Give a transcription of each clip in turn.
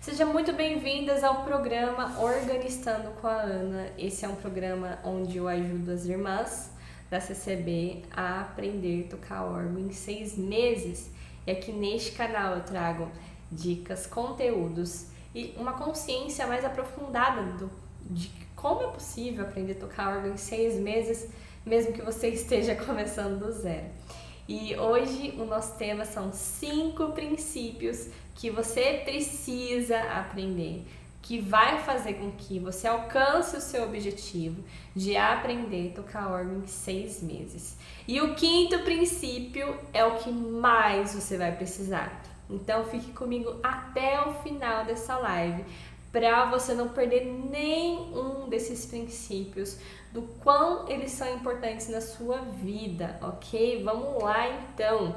Sejam muito bem-vindas ao programa Organistando com a Ana. Esse é um programa onde eu ajudo as irmãs da CCB a aprender a tocar órgão em 6 meses. E aqui neste canal eu trago dicas, conteúdos e uma consciência mais aprofundada de como é possível aprender a tocar órgão em 6 meses, mesmo que você esteja começando do zero. E hoje o nosso tema são 5 princípios que você precisa aprender, que vai fazer com que você alcance o seu objetivo de aprender a tocar órgão em 6 meses. E o 5º princípio é o que mais você vai precisar. Então fique comigo até o final dessa live para você não perder nenhum desses princípios, do quão eles são importantes na sua vida, ok? Vamos lá então.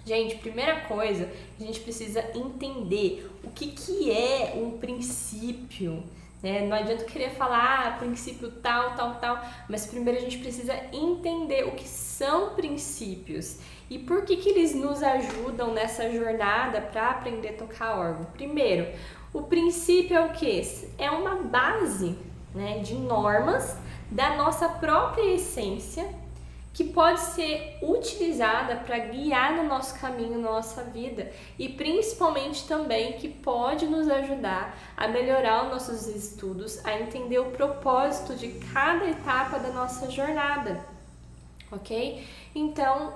Gente, primeira coisa, a gente precisa entender o que é um princípio, né? Não adianta querer falar princípio tal, mas primeiro a gente precisa entender o que são princípios e por que eles nos ajudam nessa jornada para aprender a tocar órgão. Primeiro, o princípio é o quê? É uma base, né, de normas da nossa própria essência, que pode ser utilizada para guiar no nosso caminho, na nossa vida, e principalmente também que pode nos ajudar a melhorar os nossos estudos, a entender o propósito de cada etapa da nossa jornada, ok? Então,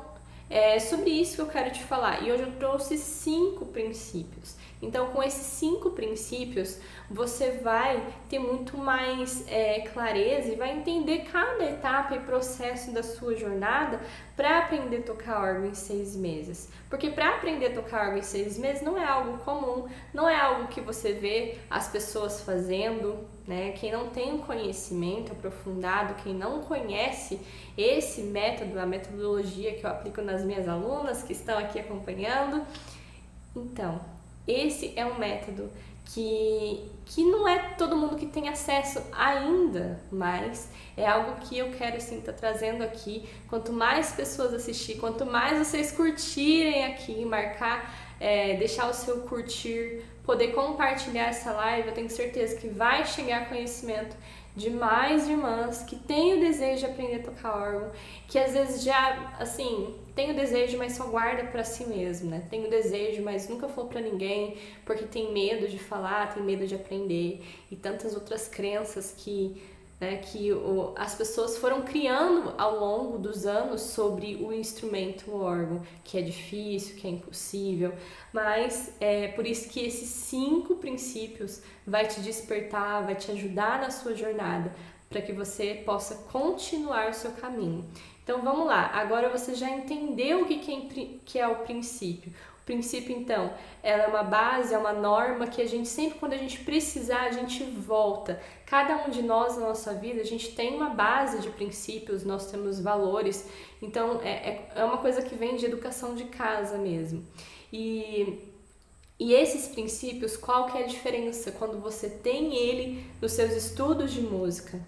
é sobre isso que eu quero te falar, e hoje eu trouxe 5 princípios. Então, com esses 5 princípios, você vai ter muito mais clareza e vai entender cada etapa e processo da sua jornada para aprender a tocar órgão em 6 meses. Porque para aprender a tocar órgão em 6 meses não é algo comum, não é algo que você vê as pessoas fazendo, né? Quem não tem um conhecimento aprofundado, quem não conhece esse método, a metodologia que eu aplico nas minhas alunas que estão aqui acompanhando, então, esse é um método que não é todo mundo que tem acesso ainda, mas é algo que eu quero sim estar trazendo aqui. Quanto mais pessoas assistir, quanto mais vocês curtirem aqui, marcar, deixar o seu curtir, poder compartilhar essa live, eu tenho certeza que vai chegar conhecimento de mais irmãs que têm o desejo de aprender a tocar órgão, que às vezes já, assim, tem o desejo, mas só guarda pra si mesmo, né? Tem o desejo, mas nunca falou pra ninguém, porque tem medo de falar, tem medo de aprender, e tantas outras crenças que as pessoas foram criando ao longo dos anos sobre o instrumento, o órgão, que é difícil, que é impossível, mas é por isso que esses 5 princípios vai te despertar, vai te ajudar na sua jornada, para que você possa continuar o seu caminho. Então vamos lá, agora você já entendeu o que é o princípio. O princípio, então, ela é uma base, é uma norma que a gente sempre, quando a gente precisar, a gente volta. Cada um de nós na nossa vida, a gente tem uma base de princípios, nós temos valores. Então, é uma coisa que vem de educação de casa mesmo. E esses princípios, qual que é a diferença quando você tem ele nos seus estudos de música?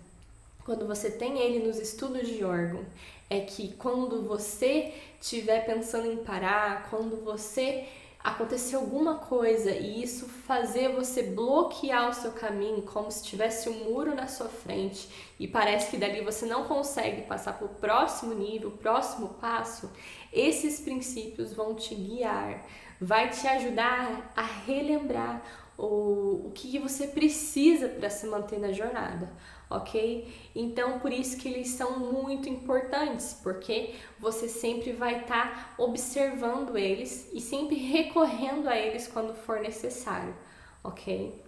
Quando você tem ele nos estudos de órgão, é que quando você estiver pensando em parar, quando você acontecer alguma coisa e isso fazer você bloquear o seu caminho, como se tivesse um muro na sua frente e parece que dali você não consegue passar para o próximo nível, o próximo passo, esses princípios vão te guiar, vai te ajudar a relembrar o que você precisa para se manter na jornada, ok? Então, por isso que eles são muito importantes, porque você sempre vai estar observando eles e sempre recorrendo a eles quando for necessário, ok?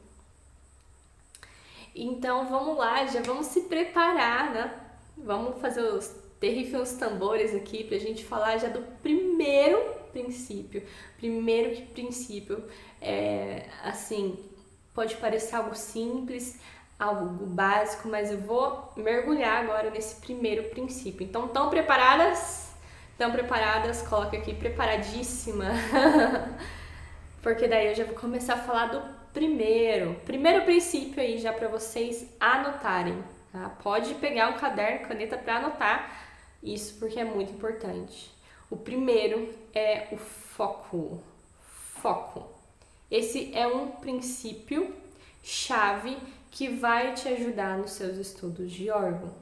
Então, vamos lá, já vamos se preparar, né? Vamos fazer derrifem os tambores aqui pra gente falar já do primeiro princípio. Primeiro princípio assim, pode parecer algo simples, algo básico, mas eu vou mergulhar agora nesse primeiro princípio. Então, estão preparadas? Estão preparadas? Coloca aqui, preparadíssima. Porque daí eu já vou começar a falar do primeiro princípio aí já para vocês anotarem, tá? Pode pegar um caderno, caneta para anotar isso porque é muito importante. O primeiro é o foco. Foco. Esse é um princípio chave que vai te ajudar nos seus estudos de órgão.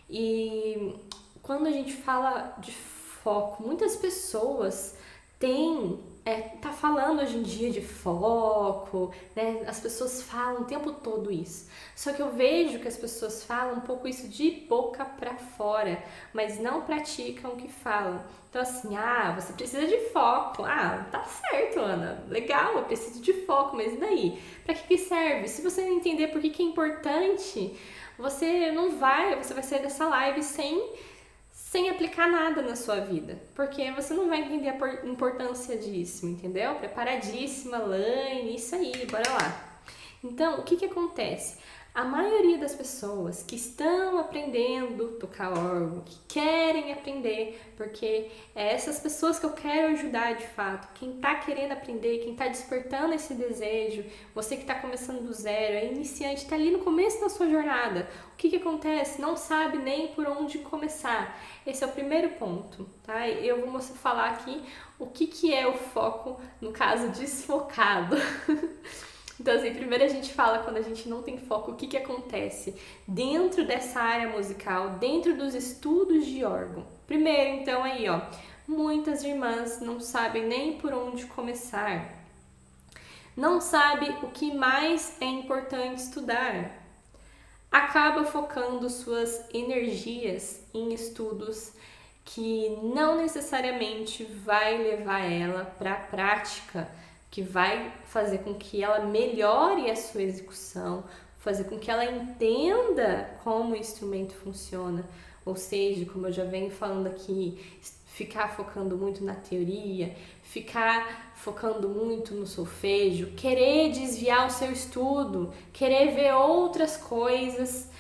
E quando a gente fala de foco, muitas pessoas tá falando hoje em dia de foco, né? As pessoas falam o tempo todo isso. Só que eu vejo que as pessoas falam um pouco isso de boca para fora, mas não praticam o que falam. Então assim, você precisa de foco. Tá certo, Ana. Legal, eu preciso de foco, mas e daí? Para que serve? Se você não entender por que é importante, você vai sair dessa live sem aplicar nada na sua vida, porque você não vai entender a importância disso, entendeu? Preparadíssima, Laine, isso aí, bora lá. Então, o que acontece? A maioria das pessoas que estão aprendendo a tocar órgão, que querem aprender, porque é essas pessoas que eu quero ajudar de fato, quem está querendo aprender, quem está despertando esse desejo, você que está começando do zero, é iniciante, está ali no começo da sua jornada, o que acontece? Não sabe nem por onde começar. Esse é o primeiro ponto, tá? Eu vou falar aqui o que é o foco, no caso, desfocado. Então, assim, primeiro a gente fala quando a gente não tem foco, o que acontece dentro dessa área musical, dentro dos estudos de órgão. Primeiro, então, aí, muitas irmãs não sabem nem por onde começar. Não sabe o que mais é importante estudar. Acaba focando suas energias em estudos que não necessariamente vai levar ela para a prática, que vai fazer com que ela melhore a sua execução, fazer com que ela entenda como o instrumento funciona. Ou seja, como eu já venho falando aqui, ficar focando muito na teoria, ficar focando muito no solfejo, querer desviar o seu estudo, querer ver outras coisas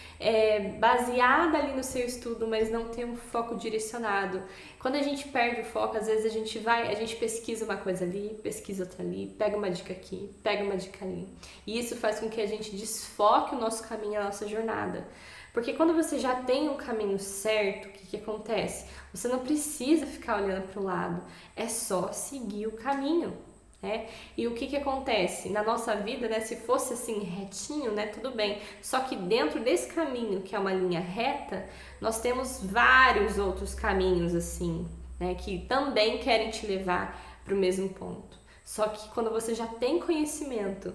baseada ali no seu estudo, mas não ter um foco direcionado. Quando a gente perde o foco, às vezes a gente pesquisa uma coisa ali, pesquisa outra ali, pega uma dica aqui, pega uma dica ali. E isso faz com que a gente desfoque o nosso caminho, a nossa jornada. Porque quando você já tem um caminho certo, o que acontece? Você não precisa ficar olhando para o lado, é só seguir o caminho. E o que acontece? Na nossa vida, né, se fosse assim retinho, né, tudo bem. Só que dentro desse caminho, que é uma linha reta, nós temos vários outros caminhos assim, né, que também querem te levar para o mesmo ponto. Só que quando você já tem conhecimento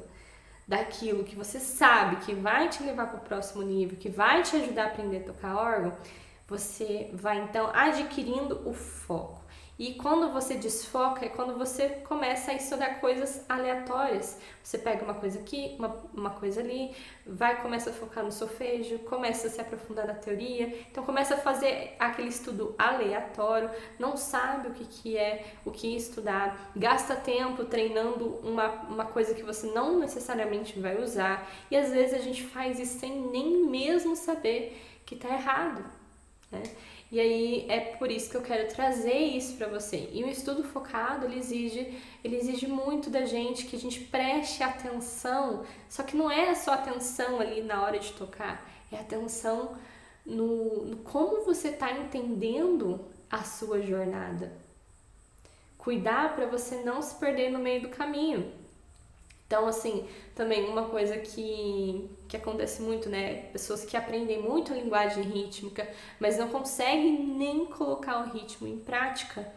daquilo que você sabe que vai te levar para o próximo nível, que vai te ajudar a aprender a tocar órgão, você vai então adquirindo o foco. E quando você desfoca é quando você começa a estudar coisas aleatórias. Você pega uma coisa aqui, uma coisa ali, começa a focar no solfejo, começa a se aprofundar na teoria. Então começa a fazer aquele estudo aleatório, não sabe o que estudar, gasta tempo treinando uma coisa que você não necessariamente vai usar. E às vezes a gente faz isso sem nem mesmo saber que está errado, né? E aí é por isso que eu quero trazer isso para você. E o estudo focado, ele exige muito da gente, que a gente preste atenção, só que não é só atenção ali na hora de tocar, é atenção no como você está entendendo a sua jornada. Cuidar para você não se perder no meio do caminho. Então, assim, também uma coisa que acontece muito, né? Pessoas que aprendem muito a linguagem rítmica, mas não conseguem nem colocar o ritmo em prática.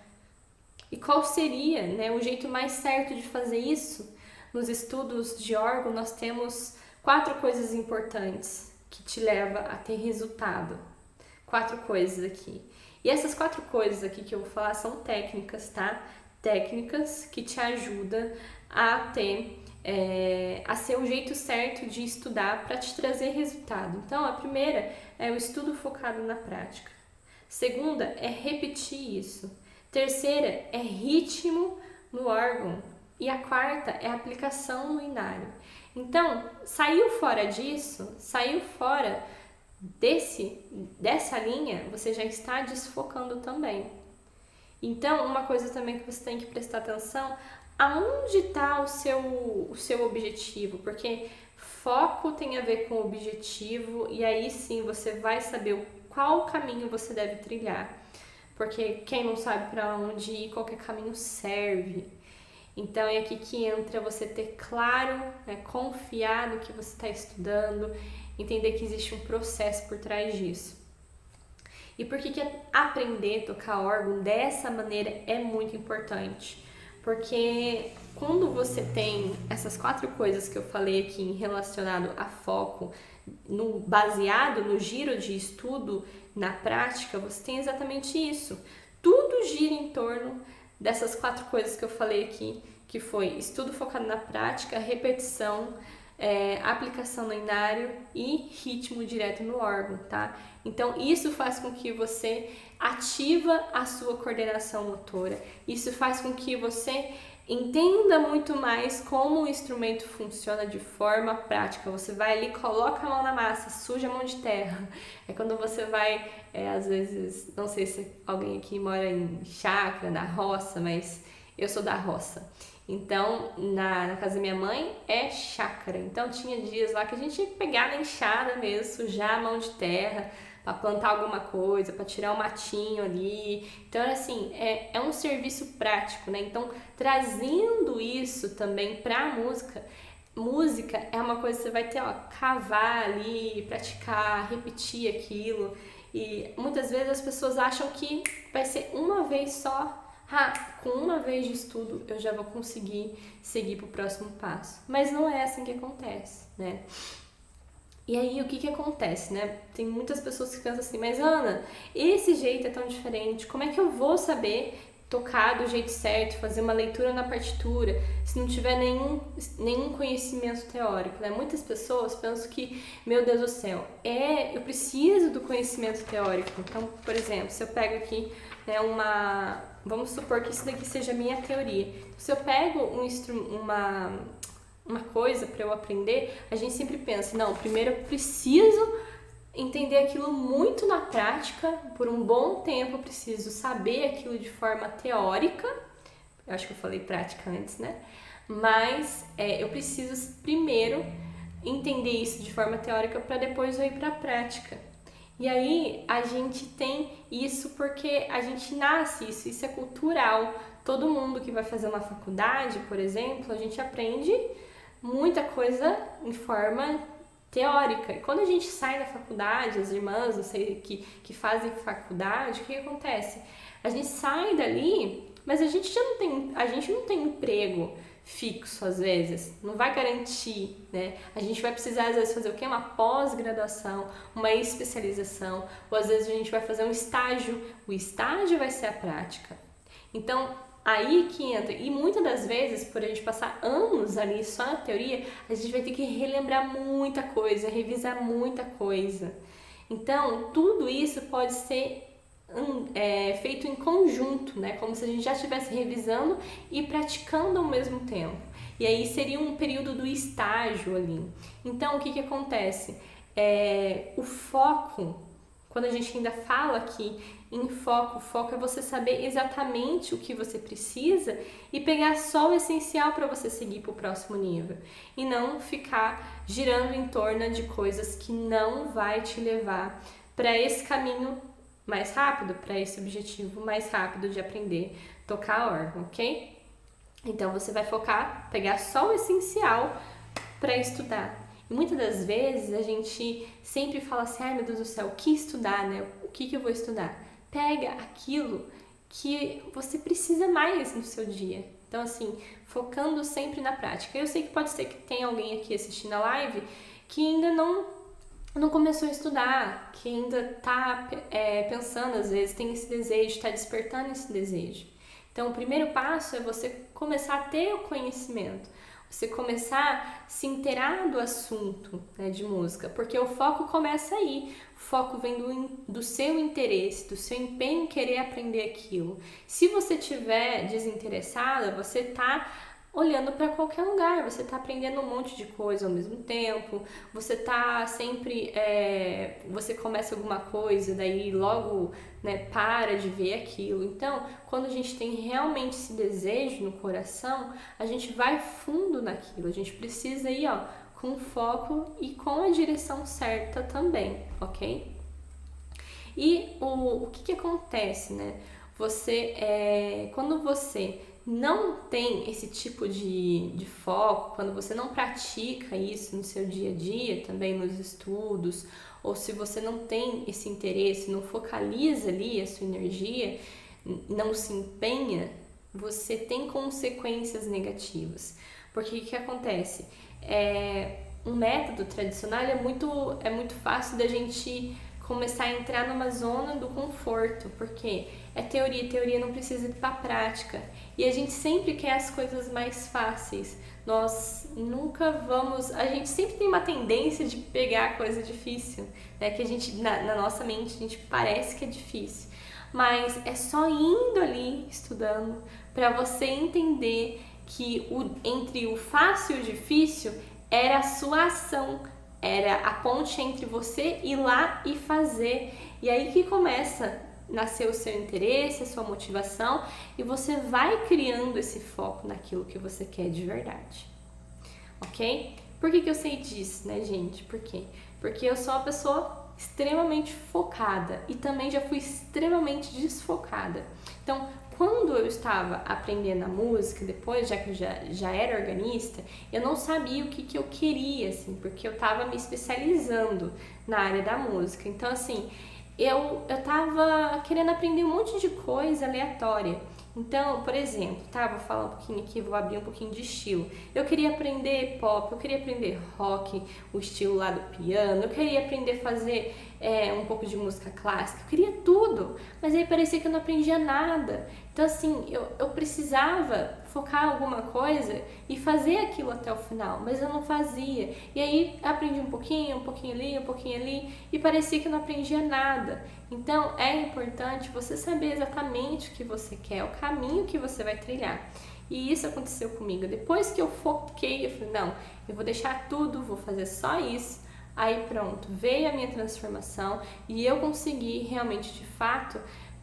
E qual seria, né, o jeito mais certo de fazer isso? Nos estudos de órgão, nós temos 4 coisas importantes que te levam a ter resultado. 4 coisas aqui. E essas 4 coisas aqui que eu vou falar são técnicas, tá? Técnicas que te ajudam a ser o jeito certo de estudar para te trazer resultado. Então, a primeira é o estudo focado na prática. Segunda é repetir isso. Terceira é ritmo no órgão. E a quarta é aplicação no inário. Então, saiu fora disso, saiu fora dessa linha, você já está desfocando também. Então, uma coisa também que você tem que prestar atenção, aonde está o seu objetivo? Porque foco tem a ver com objetivo e aí sim você vai saber qual caminho você deve trilhar. Porque quem não sabe para onde ir, qualquer caminho serve. Então é aqui que entra você ter claro, né, confiar no que você está estudando, entender que existe um processo por trás disso. E por que aprender a tocar órgão dessa maneira é muito importante? Porque quando você tem essas 4 coisas que eu falei aqui relacionado a foco, baseado no giro de estudo na prática, você tem exatamente isso. Tudo gira em torno dessas 4 coisas que eu falei aqui, que foi estudo focado na prática, repetição, aplicação no inário e ritmo direto no órgão, tá? Então, isso faz com que você ativa a sua coordenação motora, isso faz com que você entenda muito mais como o instrumento funciona de forma prática. Você vai ali, coloca a mão na massa, suja a mão de terra. É quando você vai, às vezes, não sei se alguém aqui mora em chácara, na roça, mas eu sou da roça. Então, na casa da minha mãe é chácara. Então, tinha dias lá que a gente ia pegar na enxada mesmo, sujar a mão de terra para plantar alguma coisa, para tirar um matinho ali. Então, assim, é um serviço prático, né? Então, trazendo isso também para a música é uma coisa que você vai ter, cavar ali, praticar, repetir aquilo. E muitas vezes as pessoas acham que vai ser uma vez só. Com uma vez de estudo eu já vou conseguir seguir para o próximo passo. Mas não é assim que acontece, né? E aí, o que acontece, né? Tem muitas pessoas que pensam assim, mas Ana, esse jeito é tão diferente, como é que eu vou saber tocar do jeito certo, fazer uma leitura na partitura, se não tiver nenhum conhecimento teórico, né? Muitas pessoas pensam que, meu Deus do céu, eu preciso do conhecimento teórico. Então, por exemplo, se eu pego aqui, né, vamos supor que isso daqui seja a minha teoria. Se eu pego uma coisa para eu aprender, a gente sempre pensa, não, primeiro eu preciso entender aquilo muito na prática, por um bom tempo eu preciso saber aquilo de forma teórica, eu acho que eu falei prática antes, né? Mas eu preciso primeiro entender isso de forma teórica para depois eu ir para a prática. E aí a gente tem isso porque a gente nasce isso é cultural. Todo mundo que vai fazer uma faculdade, por exemplo, a gente aprende muita coisa em forma teórica. E quando a gente sai da faculdade, as irmãs, não sei, que fazem faculdade, o que acontece? A gente sai dali, mas a gente não tem emprego fixo às vezes, não vai garantir, né? A gente vai precisar às vezes fazer o quê? Uma pós-graduação, uma especialização, ou às vezes a gente vai fazer um estágio. O estágio vai ser a prática. Então, aí que entra, e muitas das vezes, por a gente passar anos ali só na teoria, a gente vai ter que relembrar muita coisa, revisar muita coisa. Então, tudo isso pode ser feito em conjunto, né? Como se a gente já estivesse revisando e praticando ao mesmo tempo. E aí seria um período do estágio ali. Então, o que acontece? O foco, quando a gente ainda fala aqui em foco, o foco é você saber exatamente o que você precisa e pegar só o essencial para você seguir para o próximo nível. E não ficar girando em torno de coisas que não vai te levar para esse caminho mais rápido, para esse objetivo mais rápido de aprender a tocar órgão, ok? Então você vai focar, pegar só o essencial para estudar. E muitas das vezes a gente sempre fala assim, ai meu Deus do céu, o que estudar, né? O que eu vou estudar? Pega aquilo que você precisa mais no seu dia. Então assim, focando sempre na prática. Eu sei que pode ser que tenha alguém aqui assistindo a live que ainda não começou a estudar, que ainda está pensando, às vezes, tem esse desejo, está despertando esse desejo. Então, o primeiro passo é você começar a ter o conhecimento, você começar a se inteirar do assunto, né, de música, porque o foco começa aí, o foco vem do seu interesse, do seu empenho em querer aprender aquilo. Se você estiver desinteressada, você está olhando para qualquer lugar, você está aprendendo um monte de coisa ao mesmo tempo, você está sempre, você começa alguma coisa, daí logo, né, para de ver aquilo. Então, quando a gente tem realmente esse desejo no coração, a gente vai fundo naquilo, a gente precisa ir, com foco e com a direção certa também, ok? E o que acontece, né? Quando você não tem esse tipo de foco, quando você não pratica isso no seu dia a dia, também nos estudos, ou se você não tem esse interesse, não focaliza ali a sua energia, não se empenha, você tem consequências negativas. Porque o que acontece? Um método tradicional é muito fácil da gente começar a entrar numa zona do conforto, porque é teoria não precisa ir para a prática. E a gente sempre quer as coisas mais fáceis. Nós nunca vamos... A gente sempre tem uma tendência de pegar a coisa difícil, né? Que a gente, na nossa mente, a gente parece que é difícil. Mas é só indo ali, estudando, para você entender que entre o fácil e o difícil era a sua ação, era a ponte entre você ir lá e fazer. E aí que começa a nascer o seu interesse, a sua motivação, e você vai criando esse foco naquilo que você quer de verdade. Ok? Por que eu sei disso, né, gente? Por quê? Porque eu sou uma pessoa extremamente focada e também já fui extremamente desfocada. Então, quando eu estava aprendendo a música, depois, já que eu já era organista, eu não sabia o que eu queria, assim, porque eu estava me especializando na área da música. Então, assim, eu estava querendo aprender um monte de coisa aleatória. Então, por exemplo, vou falar um pouquinho aqui, vou abrir um pouquinho de estilo. Eu queria aprender pop, eu queria aprender rock, o estilo lá do piano, eu queria aprender a fazer um pouco de música clássica, eu queria tudo, mas aí parecia que eu não aprendia nada. Então, assim, eu precisava focar em alguma coisa e fazer aquilo até o final, mas eu não fazia. E aí aprendi um pouquinho ali, e parecia que eu não aprendia nada. Então, é importante você saber exatamente o que você quer, o caminho que você vai trilhar. E isso aconteceu comigo. Depois que eu foquei, eu falei, não, eu vou deixar tudo, vou fazer só isso. Aí pronto, veio a minha transformação e eu consegui realmente, de fato,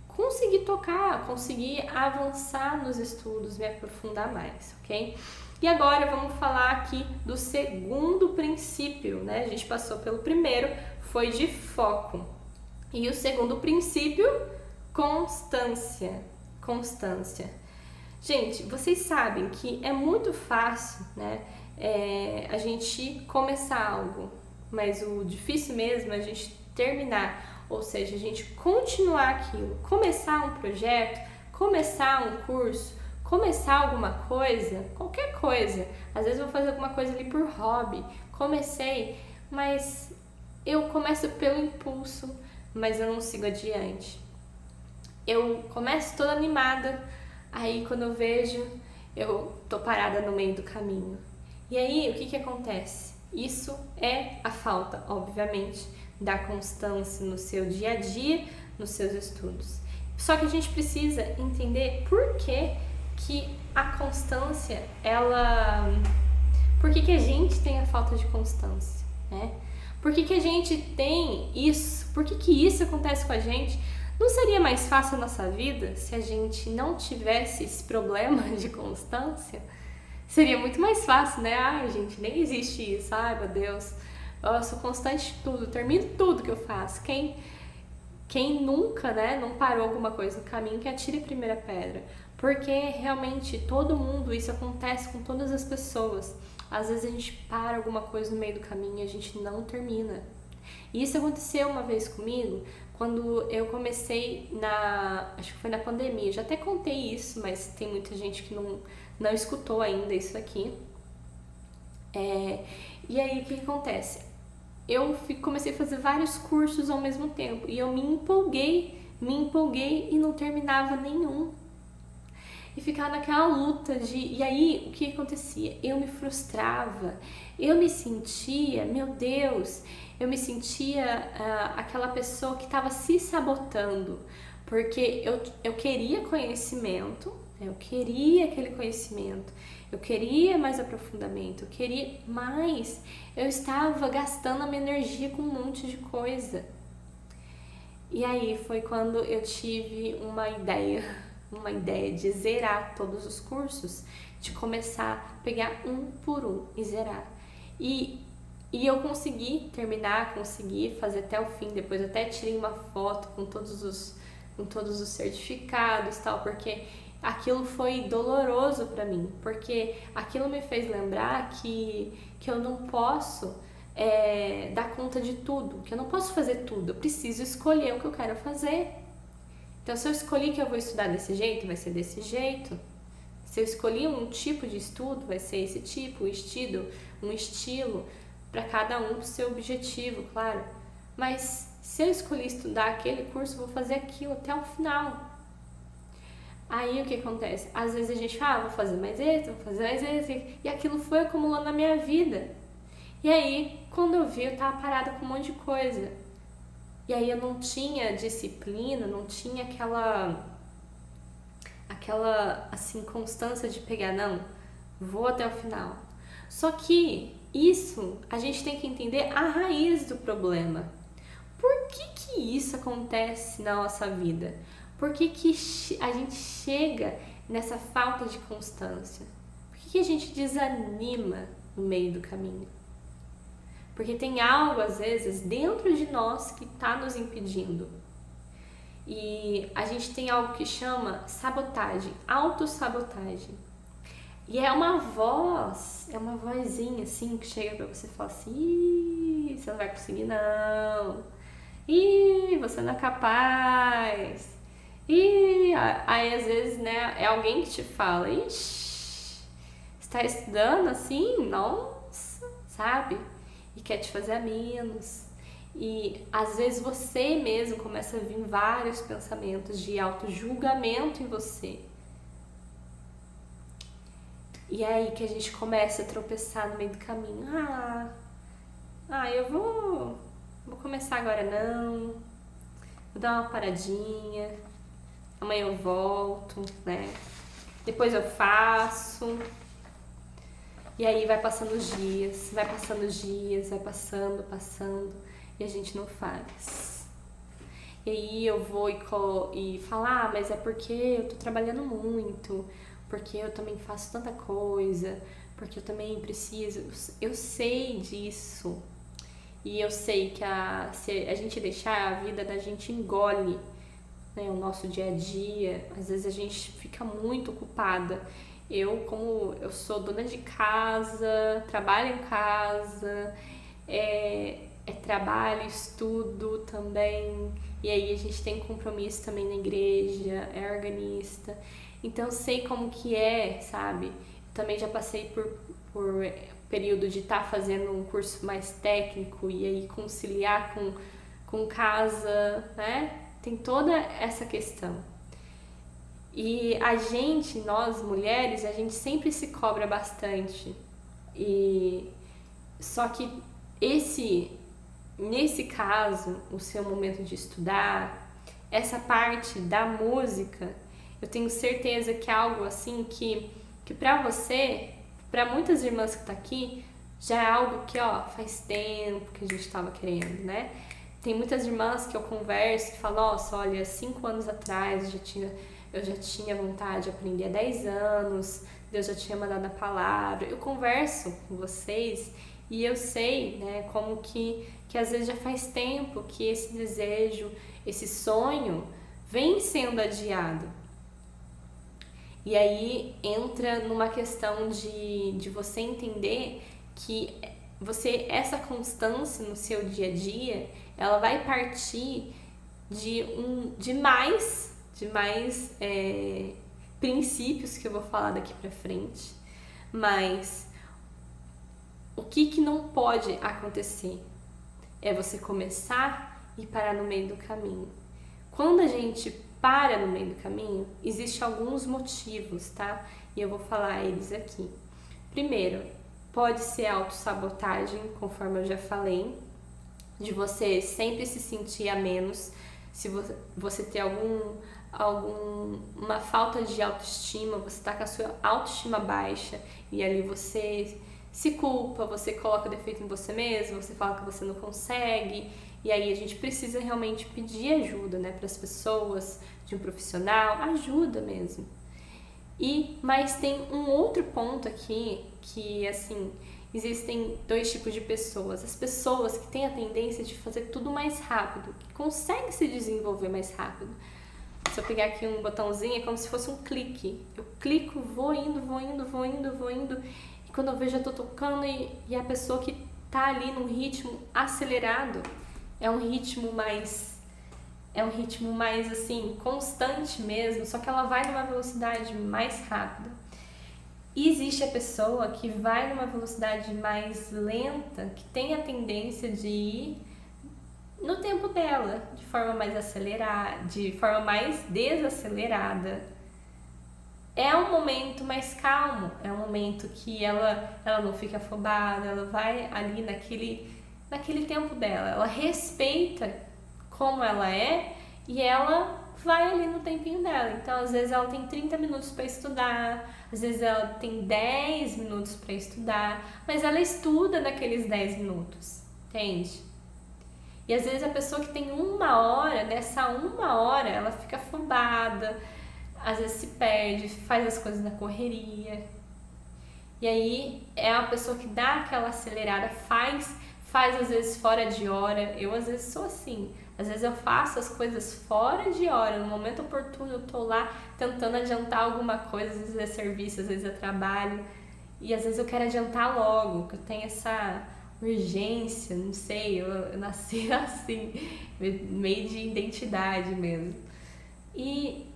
conseguir tocar, conseguir avançar nos estudos, me aprofundar mais, ok? E agora vamos falar aqui do segundo princípio, né? A gente passou pelo primeiro, foi de foco. E o segundo princípio, constância. Constância. Gente, vocês sabem que é muito fácil, né? A gente começar algo, mas o difícil mesmo é a gente terminar, ou seja, a gente continuar aquilo, começar um projeto, começar um curso, começar alguma coisa, qualquer coisa. Às vezes eu vou fazer alguma coisa ali por hobby, comecei, mas eu começo pelo impulso, mas eu não sigo adiante. Eu começo toda animada, aí quando eu vejo, eu tô parada no meio do caminho. E aí, o que acontece? Isso é a falta, obviamente, da constância no seu dia a dia, nos seus estudos. Só que a gente precisa entender por que a constância, por que a gente tem a falta de constância, né? Por que a gente tem isso? Por que isso acontece com a gente? Não seria mais fácil a nossa vida se a gente não tivesse esse problema de constância? Seria muito mais fácil, né? Ai, gente, nem existe isso. Ai, meu Deus. Eu sou constante em tudo, termino tudo que eu faço. Quem nunca, né, não parou alguma coisa no caminho, que atire a primeira pedra. Porque realmente todo mundo, isso acontece com todas as pessoas. Às vezes a gente para alguma coisa no meio do caminho e a gente não termina. E isso aconteceu uma vez comigo, quando eu comecei acho que foi na pandemia. Eu já até contei isso, mas tem muita gente que não escutou ainda isso aqui. E aí o que acontece? Eu comecei a fazer vários cursos ao mesmo tempo e eu me empolguei e não terminava nenhum. E ficava naquela luta e aí o que acontecia? Eu me frustrava, eu me sentia, meu Deus, eu me sentia aquela pessoa que estava se sabotando, porque eu queria conhecimento, eu queria aquele conhecimento, eu queria mais aprofundamento, eu queria mais, eu estava gastando a minha energia com um monte de coisa. E aí foi quando eu tive uma ideia de zerar todos os cursos, de começar a pegar um por um e zerar. E eu consegui terminar, consegui fazer até o fim, depois até tirei uma foto com todos os certificados e tal, porque aquilo foi doloroso para mim, porque aquilo me fez lembrar que eu não posso dar conta de tudo, que eu não posso fazer tudo, eu preciso escolher o que eu quero fazer. Então, se eu escolhi que eu vou estudar desse jeito, vai ser desse jeito. Se eu escolhi um tipo de estudo, vai ser esse tipo, um estilo para cada um, seu objetivo, claro. Mas se eu escolhi estudar aquele curso, eu vou fazer aquilo até o final. Aí o que acontece? Às vezes a gente fala, vou fazer mais esse, vou fazer mais esse, e aquilo foi acumulando na minha vida. E aí, quando eu vi, eu tava parada com um monte de coisa. E aí eu não tinha disciplina, não tinha aquela assim, constância de pegar, não, vou até o final. Só que isso, a gente tem que entender a raiz do problema. Por que isso acontece na nossa vida? Por que a gente chega nessa falta de constância? Por que a gente desanima no meio do caminho? Porque tem algo, às vezes, dentro de nós que está nos impedindo. E a gente tem algo que chama sabotagem, autossabotagem. E é uma vozinha assim, que chega pra você e fala assim: Ih, você não vai conseguir não. Ih, você não é capaz. E aí às vezes, né, é alguém que te fala: Ixi, você tá estudando assim? Nossa, sabe? E quer te fazer a menos. E às vezes você mesmo começa a vir vários pensamentos de auto-julgamento em você. E é aí que a gente começa a tropeçar no meio do caminho. Eu vou começar agora não. Vou dar uma paradinha. Amanhã eu volto, né? Depois eu faço. E aí vai passando os dias, vai passando, e a gente não faz. E aí eu vou e falar, mas é porque eu tô trabalhando muito, porque eu também faço tanta coisa, porque eu também preciso. Eu sei disso. E eu sei que se a gente deixar, a vida da gente engole, né, o nosso dia a dia. Às vezes a gente fica muito ocupada. Como eu sou dona de casa, trabalho em casa, trabalho, estudo também, e aí a gente tem compromisso também na igreja, é organista, então eu sei como que sabe? Também já passei por período de estar fazendo um curso mais técnico e aí conciliar com casa, né? Tem toda essa questão. E nós mulheres, a gente sempre se cobra bastante. Só que nesse caso, o seu momento de estudar, essa parte da música, eu tenho certeza que é algo assim que pra você, pra muitas irmãs que tá aqui, já é algo que, faz tempo que a gente tava querendo, né? Tem muitas irmãs que eu converso e falam, nossa, olha, 5 anos atrás eu já tinha vontade de aprender há 10 anos, Deus já tinha mandado a palavra. Eu converso com vocês e eu sei, né, como que às vezes já faz tempo que esse desejo, esse sonho vem sendo adiado. E aí entra numa questão de você entender que essa constância no seu dia a dia, ela vai partir de mais princípios que eu vou falar daqui pra frente, mas o que não pode acontecer é você começar e parar no meio do caminho. Quando a gente para no meio do caminho, existem alguns motivos, tá? E eu vou falar eles aqui. Primeiro, pode ser autossabotagem, conforme eu já falei, de você sempre se sentir a menos, se você ter uma falta de autoestima, você tá com a sua autoestima baixa e ali você se culpa, você coloca defeito em você mesmo, você fala que você não consegue, e aí a gente precisa realmente pedir ajuda, né, para as pessoas, de um profissional, ajuda mesmo. Mas tem um outro ponto aqui que, assim, existem 2 tipos de pessoas. As pessoas que têm a tendência de fazer tudo mais rápido, que conseguem se desenvolver mais rápido. Se eu pegar aqui um botãozinho, é como se fosse um clique. Eu clico, vou indo. E quando eu vejo, eu tô tocando e a pessoa que tá ali num ritmo acelerado é um ritmo mais assim, constante mesmo, só que ela vai numa velocidade mais rápida. E existe a pessoa que vai numa velocidade mais lenta, que tem a tendência de ir no tempo dela, de forma mais acelerada, de forma mais desacelerada. É um momento mais calmo, é um momento que ela não fica afobada, ela vai ali naquele tempo dela, ela respeita como ela é e ela vai ali no tempinho dela. Então, às vezes ela tem 30 minutos para estudar, às vezes ela tem 10 minutos para estudar, mas ela estuda naqueles 10 minutos, entende? E às vezes a pessoa que tem 1 hora, nessa 1 hora, ela fica afobada, às vezes se perde, faz as coisas na correria. E aí é uma pessoa que dá aquela acelerada, faz às vezes fora de hora. Eu às vezes sou assim. Às vezes eu faço as coisas fora de hora, no momento oportuno eu tô lá tentando adiantar alguma coisa, às vezes é serviço, às vezes é trabalho. E às vezes eu quero adiantar logo, porque eu tenho essa urgência, não sei, eu nasci assim, meio de identidade mesmo.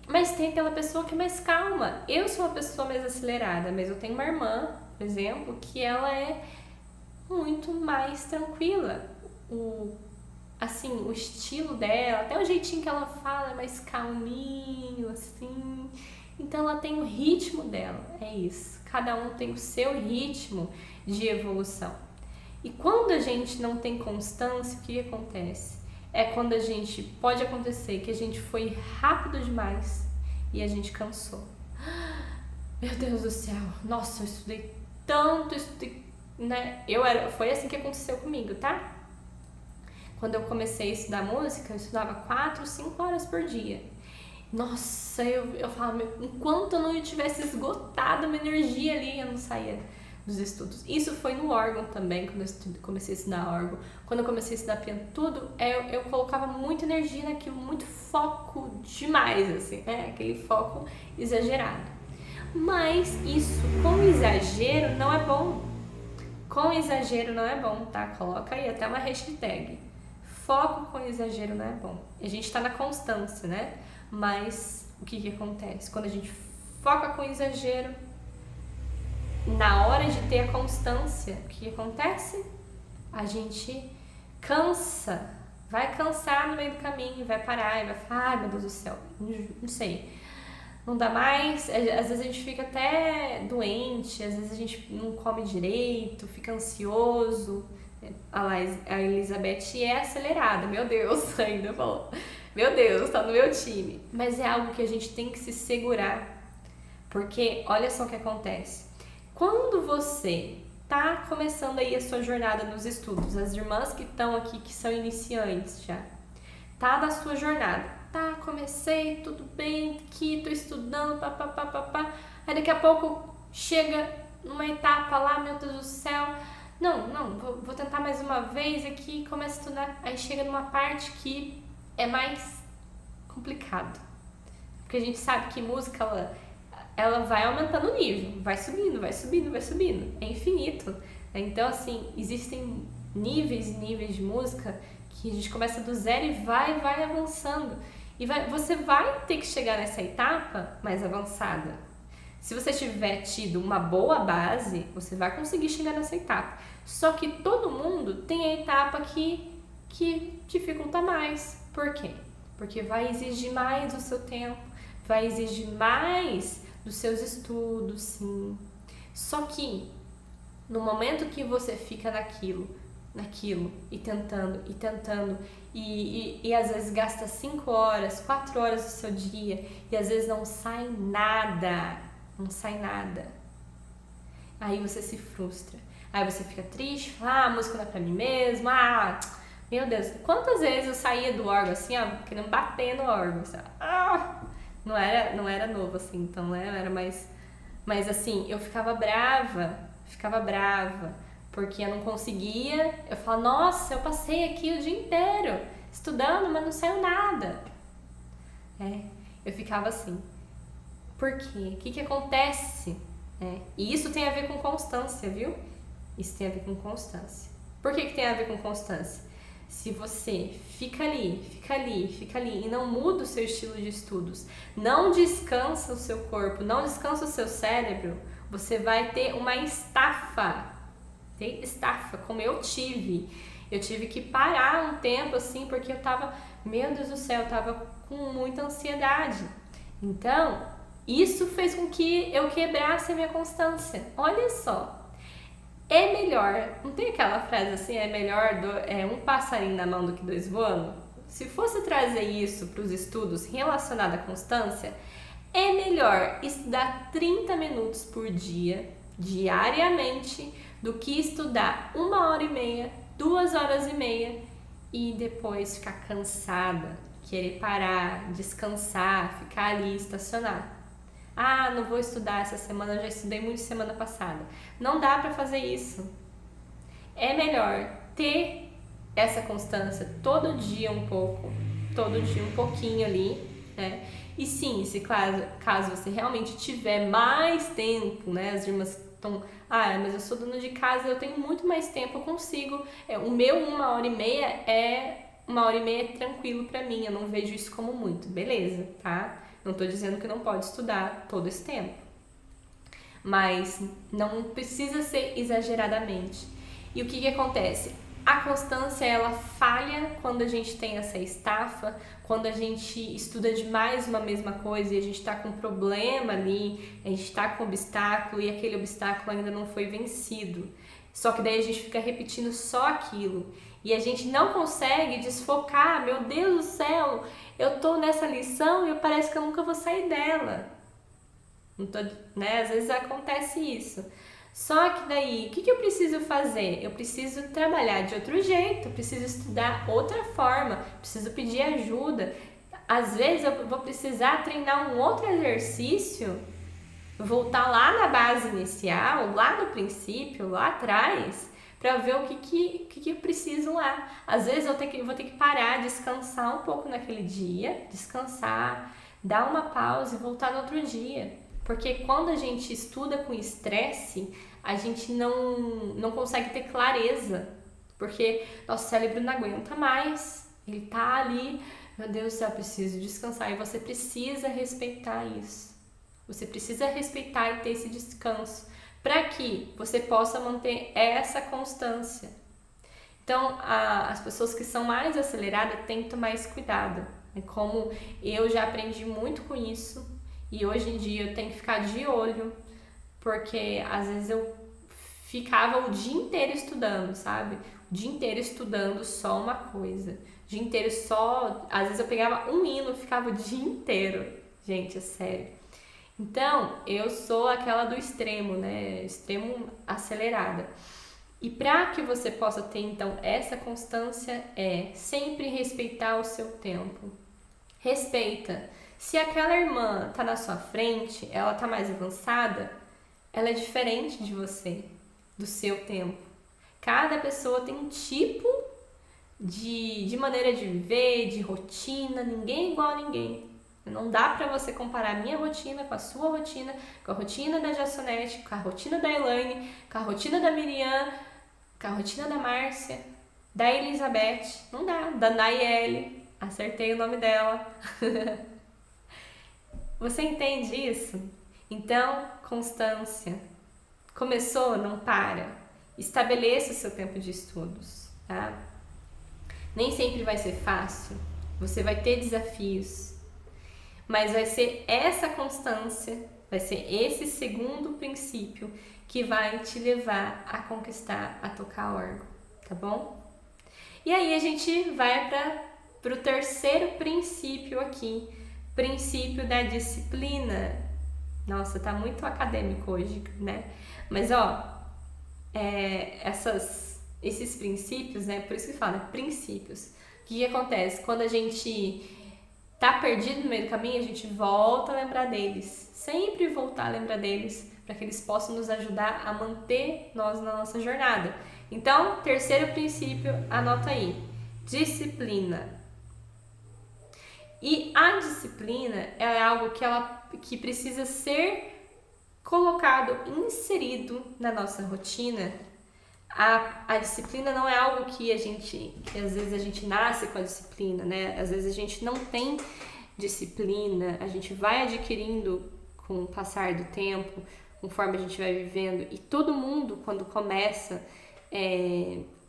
Mas tem aquela pessoa que é mais calma. Eu sou uma pessoa mais acelerada, mas eu tenho uma irmã, por exemplo, que ela é muito mais tranquila. O estilo dela, até o jeitinho que ela fala é mais calminho, assim. Então ela tem o ritmo dela, é isso. Cada um tem o seu ritmo de evolução. E quando a gente não tem constância, o que acontece? É quando pode acontecer que a gente foi rápido demais e a gente cansou. Meu Deus do céu, nossa, eu estudei tanto, né? Foi assim que aconteceu comigo, tá? Quando eu comecei a estudar música, eu estudava 4, 5 horas por dia. Nossa, eu falava, enquanto eu não tivesse esgotado a minha energia ali, eu não saía dos estudos. Isso foi no órgão também, quando eu comecei a estudar órgão. Quando eu comecei a estudar piano, eu colocava muita energia naquilo, muito foco demais, assim, aquele foco exagerado. Mas isso, com exagero, não é bom. Com exagero não é bom, tá? Coloca aí até uma hashtag. Foco com exagero não é bom. A gente tá na constância, né? Mas o que acontece? Quando a gente foca com exagero, na hora de ter a constância, o que acontece? A gente cansa, vai cansar no meio do caminho, vai parar e vai falar, ai meu Deus do céu, não sei, não dá mais. Às vezes a gente fica até doente, às vezes a gente não come direito, fica ansioso. A Elizabeth é acelerada, meu Deus, ainda falou, meu Deus, tá no meu time. Mas é algo que a gente tem que se segurar, porque olha só o que acontece. Quando você tá começando aí a sua jornada nos estudos, as irmãs que estão aqui, que são iniciantes já, tá na sua jornada, tá, comecei, tudo bem, aqui, tô estudando, papapá, aí daqui a pouco chega numa etapa lá, meu Deus do céu, vou tentar mais uma vez aqui, começa a estudar, aí chega numa parte que é mais complicado, porque a gente sabe que música, ela vai aumentando o nível, vai subindo, é infinito. Então, assim, existem níveis e níveis de música que a gente começa do zero e vai avançando. E você vai ter que chegar nessa etapa mais avançada. Se você tiver tido uma boa base, você vai conseguir chegar nessa etapa. Só que todo mundo tem a etapa que dificulta mais. Por quê? Porque vai exigir mais do seu tempo, vai exigir mais dos seus estudos, sim. Só que no momento que você fica naquilo e tentando e às vezes gasta 5 horas, 4 horas do seu dia e às vezes não sai nada. Aí você se frustra. Aí você fica triste, fala, a música não é pra mim mesmo, meu Deus, quantas vezes eu saía do órgão assim, querendo bater no órgão, assim, Não era novo, assim, então, né, era mais... Mas, assim, eu ficava brava, porque eu não conseguia... Eu falava, nossa, eu passei aqui o dia inteiro estudando, mas não saiu nada. eu ficava assim, por quê? O que acontece? E isso tem a ver com constância, viu? Isso tem a ver com constância. Por que tem a ver com constância? Se você fica ali e não muda o seu estilo de estudos, não descansa o seu corpo, não descansa o seu cérebro, você vai ter uma estafa. Tem estafa, como eu tive. Eu tive que parar um tempo assim, porque eu tava, meu Deus do céu, eu tava com muita ansiedade. Então, isso fez com que eu quebrasse a minha constância. Olha só. É melhor, não tem aquela frase assim, é melhor um passarinho na mão do que dois voando? Se fosse trazer isso para os estudos relacionados à constância, é melhor estudar 30 minutos por dia, diariamente, do que estudar 1h30, 2h30 e depois ficar cansada, querer parar, descansar, ficar ali estacionar. Ah, não vou estudar essa semana, eu já estudei muito semana passada. Não dá para fazer isso. É melhor ter essa constância todo dia um pouco, todo dia um pouquinho ali, né? E sim, se caso você realmente tiver mais tempo, né? As irmãs estão, mas eu sou dona de casa, eu tenho muito mais tempo, eu consigo. O meu 1h30 é 1h30 tranquilo para mim, eu não vejo isso como muito, beleza, tá? Não estou dizendo que não pode estudar todo esse tempo, mas não precisa ser exageradamente. E o que acontece? A constância, ela falha quando a gente tem essa estafa, quando a gente estuda demais uma mesma coisa e a gente está com um problema ali, a gente está com um obstáculo e aquele obstáculo ainda não foi vencido. Só que daí a gente fica repetindo só aquilo. E a gente não consegue desfocar, meu Deus do céu, eu tô nessa lição e parece que eu nunca vou sair dela. Não tô, né? Às vezes acontece isso. Só que daí, o que eu preciso fazer? Eu preciso trabalhar de outro jeito, eu preciso estudar outra forma, preciso pedir ajuda. Às vezes eu vou precisar treinar um outro exercício, voltar lá na base inicial, lá no princípio, lá atrás, para ver o que eu preciso lá. Às vezes eu vou ter que parar, descansar um pouco naquele dia, descansar, dar uma pausa e voltar no outro dia. Porque quando a gente estuda com estresse, a gente não consegue ter clareza, porque nosso cérebro não aguenta mais, ele tá ali, meu Deus do céu, eu preciso descansar, e você precisa respeitar isso. Você precisa respeitar e ter esse descanso, para que você possa manter essa constância. Então, as pessoas que são mais aceleradas têm que tomar esse cuidado. Como eu já aprendi muito com isso, e hoje em dia eu tenho que ficar de olho, porque às vezes eu ficava o dia inteiro estudando, sabe? O dia inteiro estudando só uma coisa. O dia inteiro só... Às vezes eu pegava um hino e ficava o dia inteiro. Gente, é sério. Então, eu sou aquela do extremo, né? Extremo acelerada. E para que você possa ter, então, essa constância sempre respeitar o seu tempo. Respeita. Se aquela irmã tá na sua frente, ela tá mais avançada, ela é diferente de você, do seu tempo. Cada pessoa tem um tipo de maneira de viver, de rotina, ninguém é igual a ninguém. Não dá pra você comparar a minha rotina com a sua rotina, com a rotina da Jassonete, com a rotina da Elaine, com a rotina da Miriam, com a rotina da Márcia, da Elizabeth. Não dá. Da Nayeli. Acertei o nome dela. Você entende isso? Então, constância. Começou? Não para. Estabeleça o seu tempo de estudos, tá? Nem sempre vai ser fácil. Você vai ter desafios. Mas vai ser essa constância, vai ser esse segundo princípio que vai te levar a conquistar, a tocar órgão, tá bom? E aí a gente vai para o terceiro princípio aqui, princípio da disciplina. Nossa, tá muito acadêmico hoje, né? Mas esses princípios, né? Por isso que fala, princípios. O que acontece? Quando a gente tá perdido no meio do caminho, a gente volta a lembrar deles. Sempre voltar a lembrar deles, para que eles possam nos ajudar a manter nós na nossa jornada. Então, terceiro princípio, anota aí. Disciplina. E a disciplina ela é algo que precisa ser colocado, inserido na nossa rotina. A disciplina não é algo que às vezes a gente nasce com a disciplina, né? Às vezes a gente não tem disciplina, a gente vai adquirindo com o passar do tempo, conforme a gente vai vivendo. E todo mundo, quando começa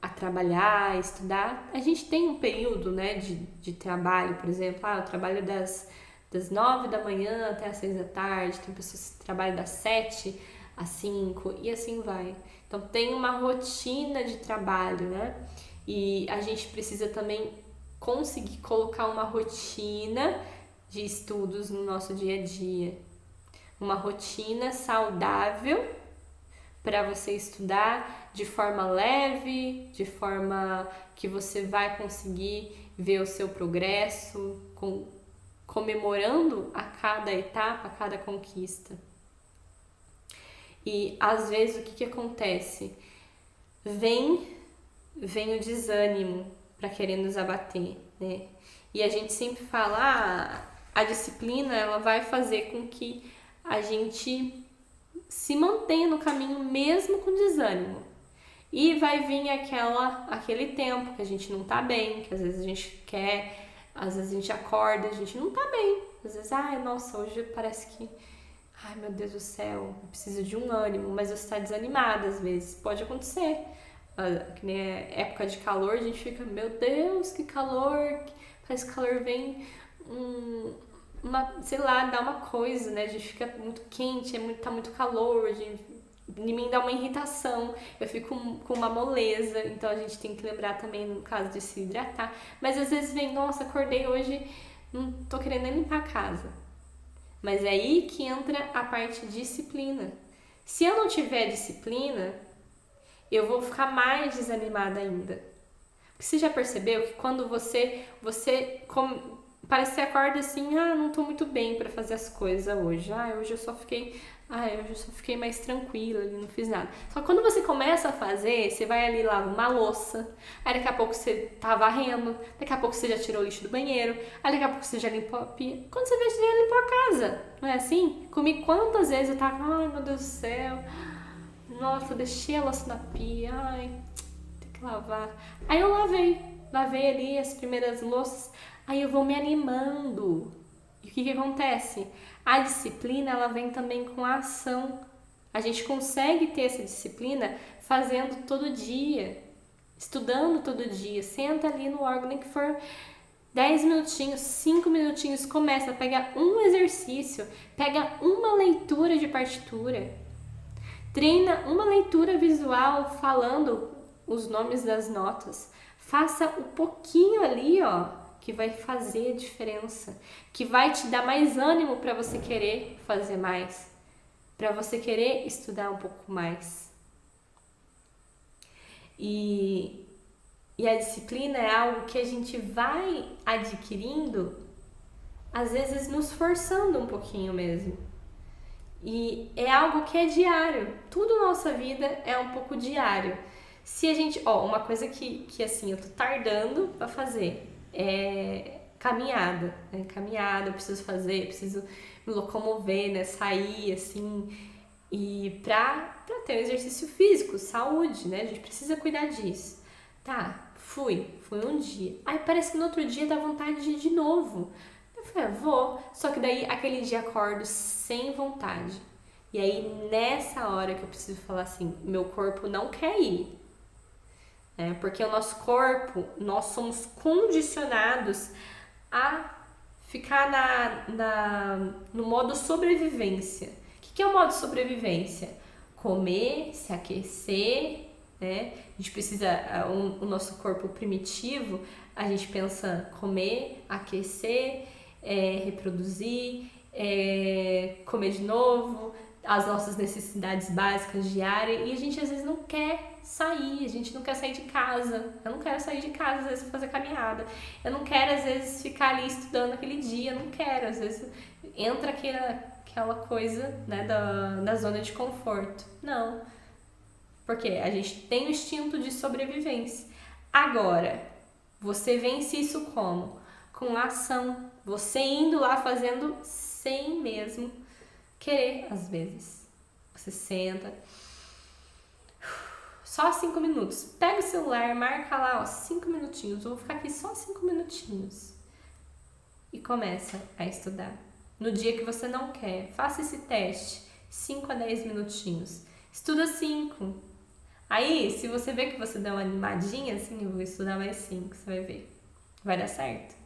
a trabalhar, a estudar, a gente tem um período, né, de trabalho, por exemplo. Eu trabalho das 9 da manhã até as 6 da tarde, tem pessoas que trabalham das 7 às 5 e assim vai. Então tem uma rotina de trabalho, né? E a gente precisa também conseguir colocar uma rotina de estudos no nosso dia a dia. Uma rotina saudável para você estudar de forma leve, de forma que você vai conseguir ver o seu progresso, comemorando a cada etapa, a cada conquista. E às vezes o que acontece? Vem o desânimo para querer nos abater, né? E a gente sempre fala, a disciplina ela vai fazer com que a gente se mantenha no caminho mesmo com desânimo. E vai vir aquele tempo que a gente não tá bem, que às vezes a gente quer, às vezes a gente acorda, a gente não tá bem. Às vezes, nossa, hoje parece que, meu Deus do céu, eu preciso de um ânimo, mas você tá desanimada às vezes. Pode acontecer. Que nem época de calor, a gente fica, meu Deus, que calor, parece que o calor vem sei lá, dá uma coisa, né? A gente fica muito quente, tá muito calor, em mim dá uma irritação, eu fico com uma moleza, então a gente tem que lembrar também no caso de se hidratar. Mas às vezes vem, nossa, acordei hoje, não tô querendo nem limpar a casa. Mas é aí que entra a parte de disciplina. Se eu não tiver disciplina, eu vou ficar mais desanimada ainda. Porque você já percebeu que quando você parece que você acorda assim, não tô muito bem para fazer as coisas hoje. Hoje eu só fiquei mais tranquila, não fiz nada. Só que quando você começa a fazer, você vai ali lavar uma louça, aí daqui a pouco você tá varrendo, daqui a pouco você já tirou o lixo do banheiro, aí daqui a pouco você já limpou a pia. Quando você vê, você já limpou a casa, não é assim? Comigo quantas vezes eu tava, meu Deus do céu, nossa, deixei a louça na pia, tem que lavar. Aí eu lavei ali as primeiras louças, aí eu vou me animando. E o que acontece? A disciplina, ela vem também com a ação. A gente consegue ter essa disciplina fazendo todo dia, estudando todo dia. Senta ali no órgão, nem que for 10 minutinhos, 5 minutinhos, começa a pegar um exercício, pega uma leitura de partitura, treina uma leitura visual falando os nomes das notas. Faça um pouquinho ali, que vai fazer a diferença, que vai te dar mais ânimo para você querer fazer mais, para você querer estudar um pouco mais. E a disciplina é algo que a gente vai adquirindo, às vezes nos forçando um pouquinho mesmo. E é algo que é diário. Tudo na nossa vida é um pouco diário. Se a gente, uma coisa que assim, eu tô tardando para fazer é caminhada, né? Caminhada, eu preciso fazer, preciso me locomover, né? Sair, assim, e pra ter um exercício físico, saúde, né? A gente precisa cuidar disso. Tá, fui um dia. Aí parece que no outro dia dá vontade de ir de novo. Eu falei, vou. Só que daí aquele dia acordo sem vontade. E aí nessa hora que eu preciso falar assim, meu corpo não quer ir. Porque o nosso corpo, nós somos condicionados a ficar no modo sobrevivência. O que é o modo sobrevivência? Comer, se aquecer, né? A gente precisa, o nosso corpo primitivo, a gente pensa comer, aquecer, reproduzir, comer de novo, as nossas necessidades básicas diárias, e a gente às vezes não quer sair, a gente não quer sair de casa. Eu não quero sair de casa, às vezes, fazer caminhada. Eu não quero, às vezes, ficar ali estudando aquele dia, eu não quero. Às vezes entra aquela coisa, né, da zona de conforto. Não. Porque a gente tem o instinto de sobrevivência. Agora, você vence isso como? com ação. Você indo lá fazendo sem mesmo querer, às vezes. Você senta, só 5 minutos. Pega o celular, marca lá, 5 minutinhos. Vou ficar aqui só 5 minutinhos. E começa a estudar. No dia que você não quer, faça esse teste. 5 a 10 minutinhos. Estuda 5. Aí, se você vê que você dá uma animadinha, assim, eu vou estudar mais 5, você vai ver. Vai dar certo.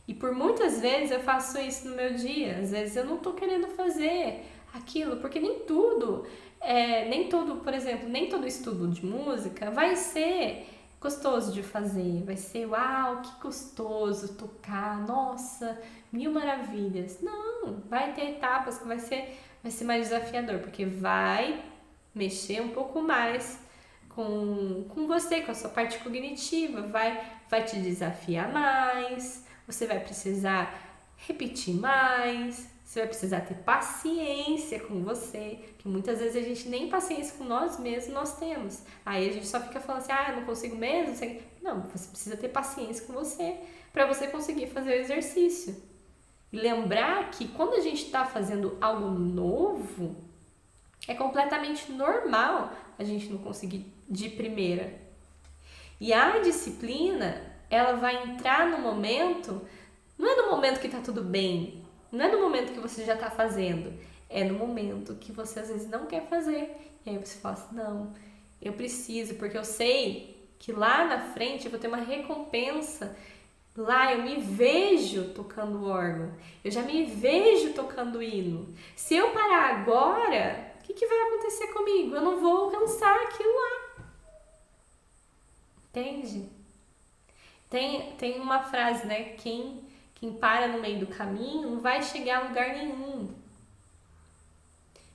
E por muitas vezes eu faço isso no meu dia. Às vezes eu não tô querendo fazer aquilo, porque nem tudo, por exemplo, nem todo estudo de música vai ser gostoso de fazer. Vai ser, uau, que gostoso tocar, nossa, mil maravilhas. Não, vai ter etapas que vai ser mais desafiador, porque vai mexer um pouco mais com você, com a sua parte cognitiva, vai te desafiar mais, você vai precisar repetir mais, você vai precisar ter paciência com você, que muitas vezes a gente nem paciência com nós mesmos nós temos. Aí a gente só fica falando assim, eu não consigo mesmo. Não, você precisa ter paciência com você para você conseguir fazer o exercício. E lembrar que quando a gente está fazendo algo novo, é completamente normal a gente não conseguir de primeira. E a disciplina, ela vai entrar no momento, não é no momento que tá tudo bem, não é no momento que você já tá fazendo, é no momento que você às vezes não quer fazer. E aí você fala assim, não, eu preciso, porque eu sei que lá na frente eu vou ter uma recompensa. Lá eu me vejo tocando órgão, eu já me vejo tocando hino. Se eu parar agora, o que vai acontecer comigo? Eu não vou alcançar aquilo lá. Entende? Tem uma frase, né? Quem para no meio do caminho não vai chegar a lugar nenhum.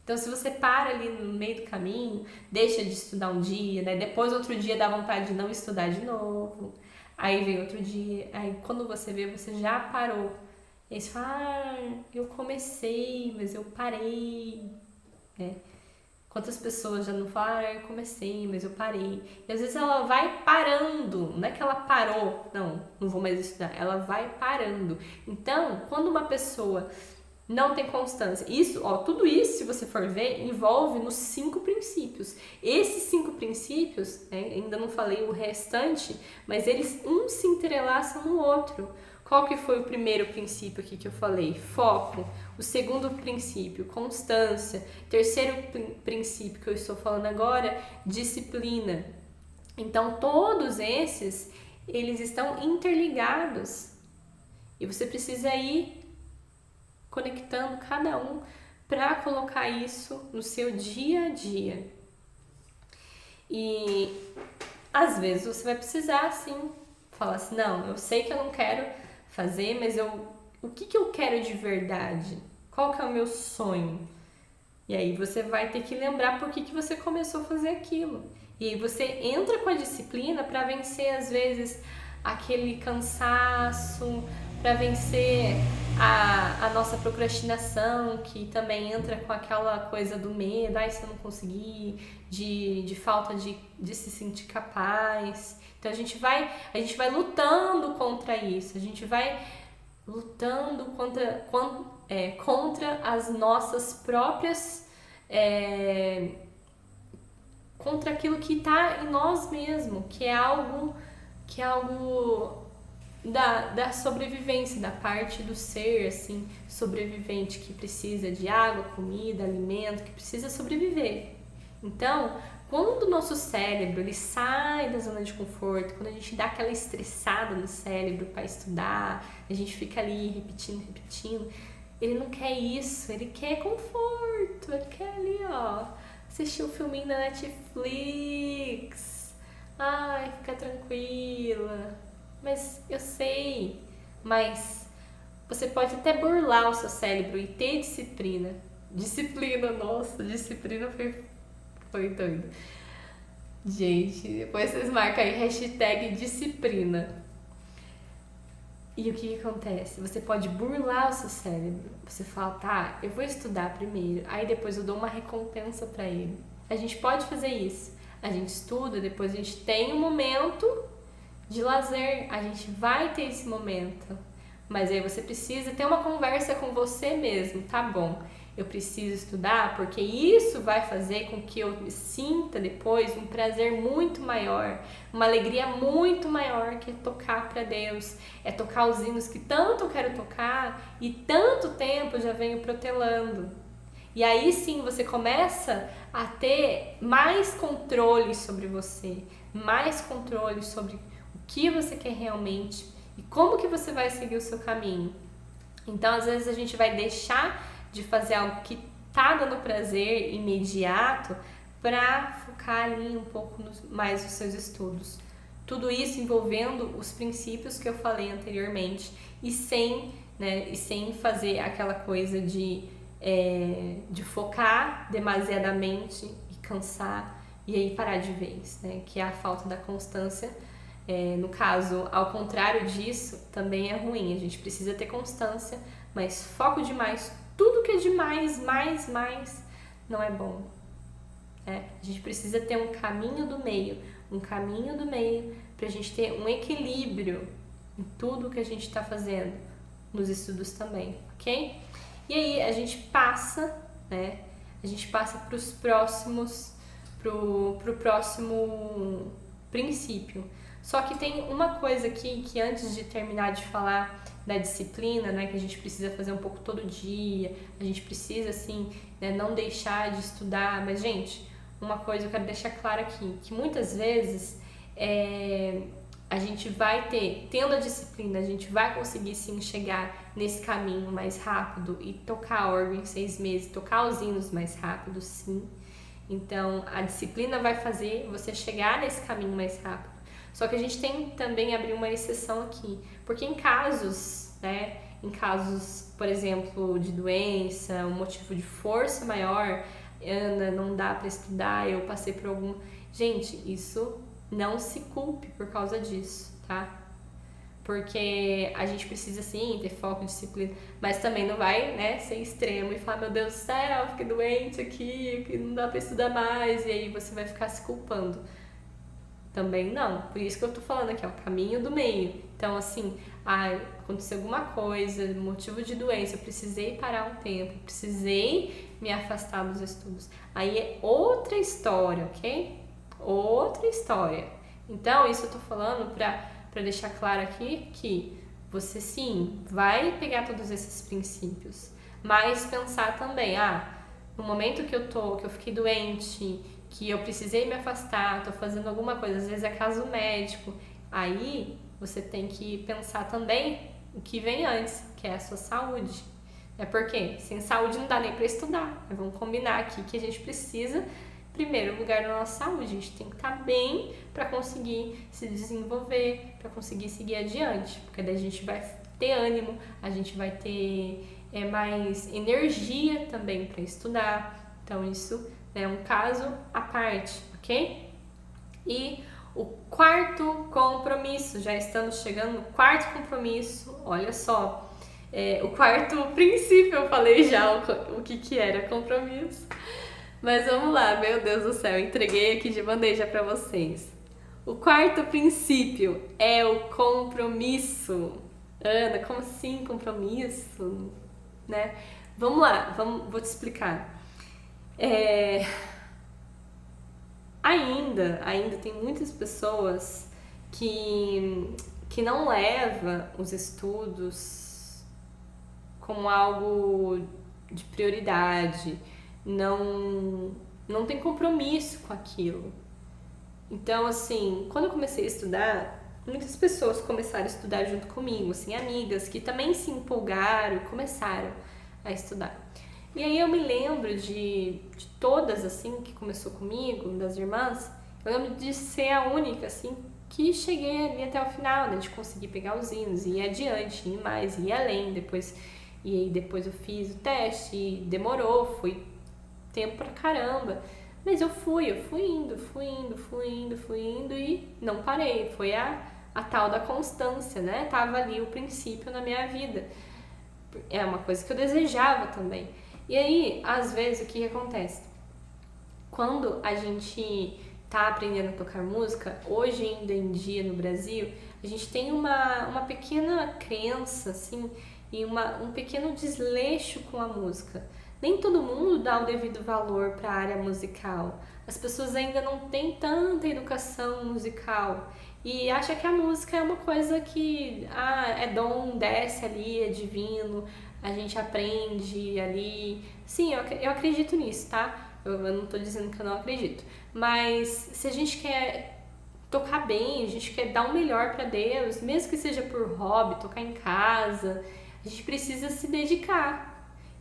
Então, se você para ali no meio do caminho, deixa de estudar um dia, né? Depois, outro dia, dá vontade de não estudar de novo. Aí vem outro dia, aí quando você vê, você já parou. E aí você fala, eu comecei, mas eu parei, né? Quantas pessoas já não falam, eu comecei, mas eu parei. E às vezes ela vai parando, não é que ela parou, não vou mais estudar, ela vai parando. Então, quando uma pessoa não tem constância, tudo isso, se você for ver, envolve nos 5 princípios. Esses 5 princípios, né, ainda não falei o restante, mas eles se entrelaçam no outro. Qual que foi o primeiro princípio aqui que eu falei? Foco. O segundo princípio, constância. Terceiro princípio que eu estou falando agora, disciplina. Então, todos esses, eles estão interligados. E você precisa ir conectando cada um para colocar isso no seu dia a dia. E às vezes você vai precisar, assim, falar assim, não, eu sei que eu não quero fazer, mas o que eu quero de verdade? Qual que é o meu sonho? E aí você vai ter que lembrar por que você começou a fazer aquilo. E aí você entra com a disciplina para vencer, às vezes, aquele cansaço, para vencer a nossa procrastinação, que também entra com aquela coisa do medo, se eu não conseguir, de falta de se sentir capaz. Então a gente vai lutando contra isso, a gente vai lutando contra as nossas próprias, contra aquilo que está em nós mesmos, que é algo da sobrevivência, da parte do ser, assim, sobrevivente, que precisa de água, comida, alimento, que precisa sobreviver. Então, quando o nosso cérebro ele sai da zona de conforto, quando a gente dá aquela estressada no cérebro para estudar, a gente fica ali repetindo, ele não quer isso, ele quer conforto, ele quer ali, assistir um filminho na Netflix, fica tranquila. Mas eu sei, mas você pode até burlar o seu cérebro e ter disciplina. Nossa, disciplina foi doido. Gente, depois vocês marcam aí #disciplina. E o que acontece? Você pode burlar o seu cérebro. Você fala, eu vou estudar primeiro, aí depois eu dou uma recompensa pra ele. A gente pode fazer isso. A gente estuda, depois a gente tem um momento de lazer, a gente vai ter esse momento. Mas aí você precisa ter uma conversa com você mesmo, tá bom? Eu preciso estudar porque isso vai fazer com que eu me sinta depois um prazer muito maior, uma alegria muito maior, que é tocar para Deus, é tocar os hinos que tanto eu quero tocar e tanto tempo eu já venho protelando. E aí sim você começa a ter mais controle sobre você, mais controle sobre o que você quer realmente e como que você vai seguir o seu caminho. Então, às vezes a gente vai deixar de fazer algo que tá dando prazer imediato para focar ali um pouco mais nos seus estudos. Tudo isso envolvendo os princípios que eu falei anteriormente e sem fazer aquela coisa de focar demasiadamente e cansar e aí parar de vez, né? Que é a falta da constância. No caso, ao contrário disso, também é ruim. A gente precisa ter constância, mas foco demais, tudo que é demais, mais, não é bom. A gente precisa ter um caminho do meio para a gente ter um equilíbrio em tudo que a gente está fazendo, nos estudos também, ok? E aí a gente passa, pro próximo princípio. Só que tem uma coisa aqui que antes de terminar de falar da disciplina, né, que a gente precisa fazer um pouco todo dia, a gente precisa, assim, né, não deixar de estudar. Mas, gente, uma coisa eu quero deixar clara aqui, que muitas vezes a gente vai tendo a disciplina, a gente vai conseguir, sim, chegar nesse caminho mais rápido e tocar a órgão em 6 meses, tocar os hinos mais rápido, sim. Então, a disciplina vai fazer você chegar nesse caminho mais rápido. Só que a gente tem também abrir uma exceção aqui, porque em casos, por exemplo, de doença, um motivo de força maior, Ana, não dá para estudar, eu passei por algum... Gente, isso não se culpe por causa disso, tá? Porque a gente precisa, sim, ter foco, disciplina, mas também não vai, ser extremo e falar, meu Deus do céu, fiquei doente aqui, que não dá para estudar mais, e aí você vai ficar se culpando. Também não, por isso que eu tô falando aqui, o caminho do meio. Então, assim, aconteceu alguma coisa, motivo de doença, eu precisei parar um tempo, precisei me afastar dos estudos. Aí é outra história, ok? Outra história. Então, isso eu tô falando pra deixar claro aqui que você, sim, vai pegar todos esses princípios, mas pensar também, no momento que eu fiquei doente, que eu precisei me afastar, tô fazendo alguma coisa, às vezes é caso médico, aí você tem que pensar também o que vem antes, que é a sua saúde. Porque sem saúde não dá nem para estudar. Vamos combinar aqui que a gente precisa, em primeiro lugar, da nossa saúde. A gente tem que estar bem para conseguir se desenvolver, para conseguir seguir adiante, porque daí a gente vai ter ânimo, a gente vai ter mais energia também para estudar. Então isso é um caso à parte, ok? E o quarto compromisso, já estamos chegando no quarto compromisso, olha só, o quarto princípio, eu falei já o que era compromisso, mas vamos lá, meu Deus do céu, entreguei aqui de bandeja para vocês. O quarto princípio é o compromisso. Ana, como assim compromisso? Vamos lá, vou te explicar. Ainda tem muitas pessoas que não levam os estudos como algo de prioridade, não tem compromisso com aquilo. Então, assim, quando eu comecei a estudar, muitas pessoas começaram a estudar junto comigo, assim, amigas que também se empolgaram e começaram a estudar. E aí eu me lembro de todas, assim, que começou comigo, das irmãs, eu lembro de ser a única, assim, que cheguei ali até o final, de conseguir pegar os hinos, ir adiante, ir mais, ir além, e aí depois eu fiz o teste, e demorou, foi tempo pra caramba, mas eu fui indo e não parei, foi a tal da constância, tava ali o princípio na minha vida, é uma coisa que eu desejava também. E aí, às vezes, o que acontece? Quando a gente tá aprendendo a tocar música, hoje ainda em dia no Brasil, a gente tem uma pequena crença, assim, e um pequeno desleixo com a música. Nem todo mundo dá o devido valor para a área musical. As pessoas ainda não têm tanta educação musical e acham que a música é uma coisa que é dom, desce ali, é divino, a gente aprende ali. Sim, eu acredito nisso, tá? Eu não tô dizendo que eu não acredito. Mas se a gente quer tocar bem, a gente quer dar o melhor para Deus, mesmo que seja por hobby, tocar em casa, a gente precisa se dedicar.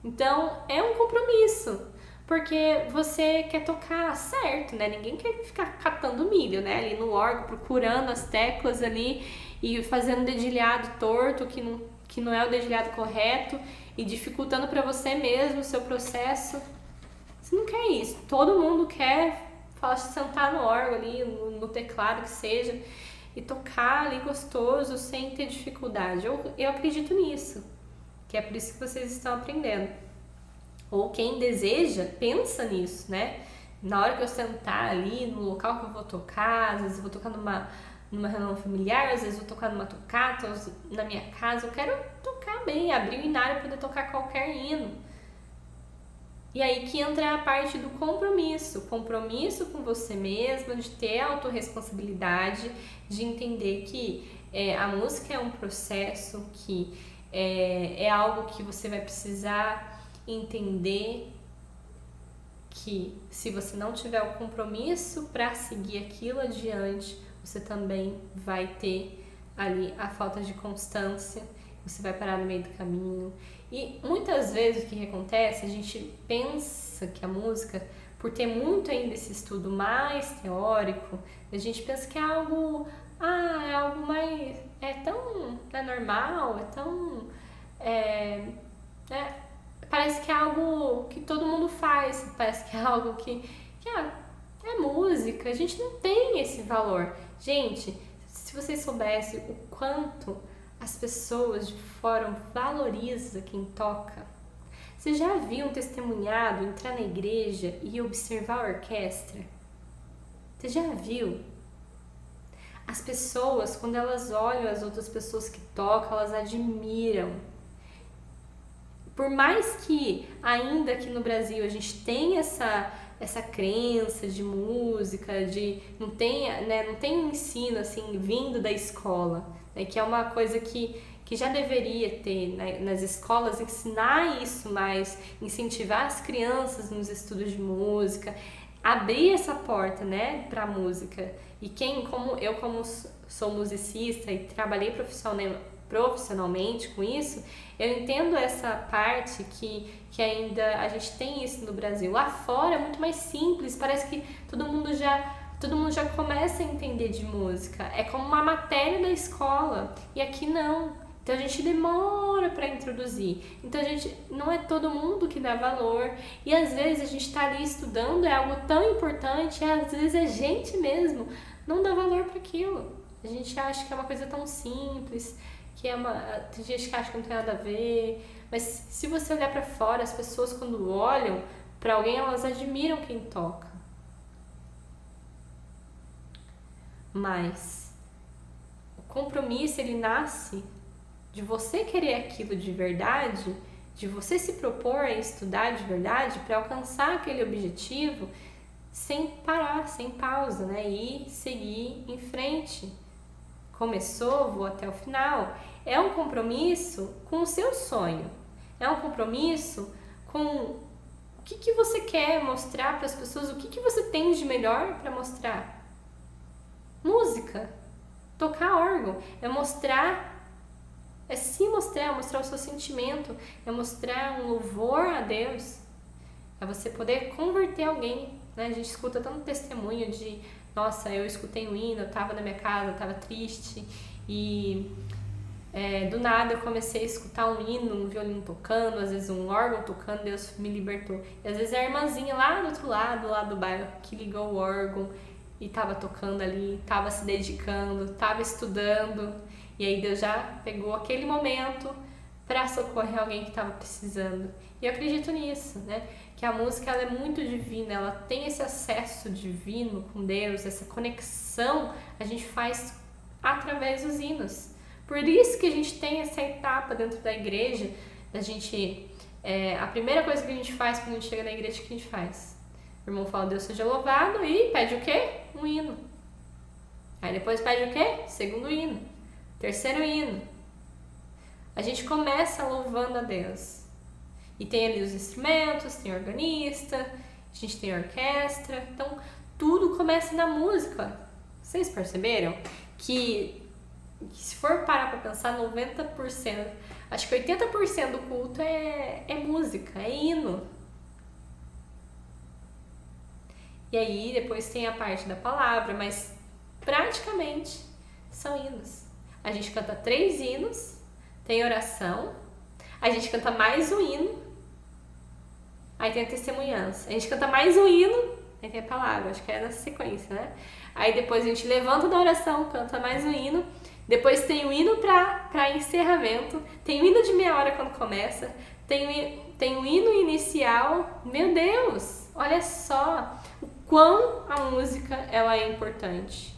Então, é um compromisso, porque você quer tocar certo, né? Ninguém quer ficar catando milho, né? Ali no órgão, procurando as teclas ali e fazendo dedilhado torto, que não é o dedilhado correto e dificultando para você mesmo o seu processo. Você não quer isso. Todo mundo quer sentar no órgão ali, no teclado que seja, e tocar ali gostoso, sem ter dificuldade. Eu acredito nisso, que é por isso que vocês estão aprendendo. Ou quem deseja, pensa nisso, né? Na hora que eu sentar ali, no local que eu vou tocar, às vezes eu vou tocar numa reunião familiar, às vezes eu vou tocar numa tocata, na minha casa, eu quero tocar bem, abrir o inário para poder tocar qualquer hino. E aí que entra a parte do compromisso com você mesma, de ter a autorresponsabilidade, de entender que a música é um processo, que é algo que você vai precisar entender que se você não tiver o compromisso para seguir aquilo adiante, você também vai ter ali a falta de constância, você vai parar no meio do caminho. E muitas vezes o que acontece, a gente pensa que a música, por ter muito ainda esse estudo mais teórico, a gente pensa que é algo mais, é normal, parece que é algo que todo mundo faz, parece que é algo que é música, a gente não tem esse valor. Gente, se vocês soubessem o quanto as pessoas de fora valorizam quem toca. Você já viu um testemunhado entrar na igreja e observar a orquestra? Você já viu? As pessoas, quando elas olham as outras pessoas que tocam, elas admiram. Por mais que ainda aqui no Brasil a gente tenha essa crença de música, não tem um ensino assim vindo da escola, que é uma coisa que já deveria ter, né, nas escolas, ensinar isso mais, incentivar as crianças nos estudos de música, abrir essa porta, né, para a música. E como sou musicista e trabalhei profissionalmente com isso, eu entendo essa parte que ainda a gente tem isso no Brasil. Lá fora é muito mais simples, parece que todo mundo já começa a entender de música. É como uma matéria da escola. E aqui não. Então a gente demora para introduzir. Então não é todo mundo que dá valor. E às vezes a gente está ali estudando, é algo tão importante, e às vezes a gente mesmo não dá valor para aquilo. A gente acha que é uma coisa tão simples, tem gente que acha que não tem nada a ver. Mas se você olhar para fora, as pessoas quando olham para alguém, elas admiram quem toca. Mas o compromisso, ele nasce de você querer aquilo de verdade, de você se propor a estudar de verdade para alcançar aquele objetivo sem parar, sem pausa, né? E seguir em frente. Começou, vou até o final. É um compromisso com o seu sonho. É um compromisso com o que você quer mostrar para as pessoas, o que você tem de melhor para mostrar. Música, tocar órgão, é se mostrar, é mostrar o seu sentimento, é mostrar um louvor a Deus, é você poder converter alguém, né? A gente escuta tanto testemunho de, nossa, eu escutei um hino, eu tava na minha casa, eu tava triste e do nada eu comecei a escutar um hino, um violino tocando, às vezes um órgão tocando, Deus me libertou. E às vezes é a irmãzinha lá do outro lado, lá do bairro, que ligou o órgão e tava tocando ali, tava se dedicando, tava estudando, e aí Deus já pegou aquele momento para socorrer alguém que estava precisando. E eu acredito nisso, né? Que a música ela é muito divina, ela tem esse acesso divino com Deus, essa conexão a gente faz através dos hinos. Por isso que a gente tem essa etapa dentro da igreja, da gente, a primeira coisa que a gente faz quando a gente chega na igreja, o que a gente faz? O irmão fala Deus seja louvado e pede o quê? Um hino. Aí depois pede o quê? Segundo hino. Terceiro hino. A gente começa louvando a Deus. E tem ali os instrumentos, tem organista, a gente tem orquestra. Então, tudo começa na música. Vocês perceberam? Que se for parar pra pensar, 90%, acho que 80% do culto é música, é hino. E aí, depois tem a parte da palavra, mas praticamente são hinos. A gente canta 3 hinos, tem oração, a gente canta mais um hino, aí tem a testemunhança. A gente canta mais um hino, aí tem a palavra, acho que é nessa sequência, né? Aí depois a gente levanta da oração, canta mais um hino, depois tem o hino para encerramento, tem o hino de meia hora quando começa, tem o hino inicial. Meu Deus, olha só o quão a música ela é importante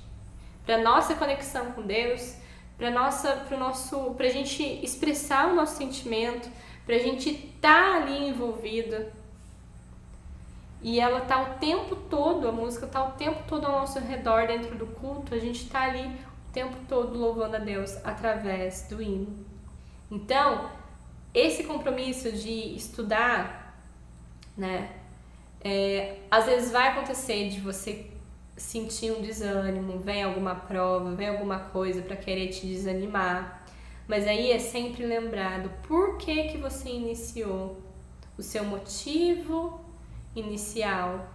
para nossa conexão com Deus, pra gente expressar o nosso sentimento, pra gente estar ali envolvido. E ela tá o tempo todo, a música tá o tempo todo ao nosso redor dentro do culto, a gente tá ali o tempo todo louvando a Deus através do hino. Então, esse compromisso de estudar, né, às vezes vai acontecer de você sentir um desânimo, vem alguma prova, vem alguma coisa para querer te desanimar, mas aí é sempre lembrar do porquê que você iniciou, o seu motivo inicial,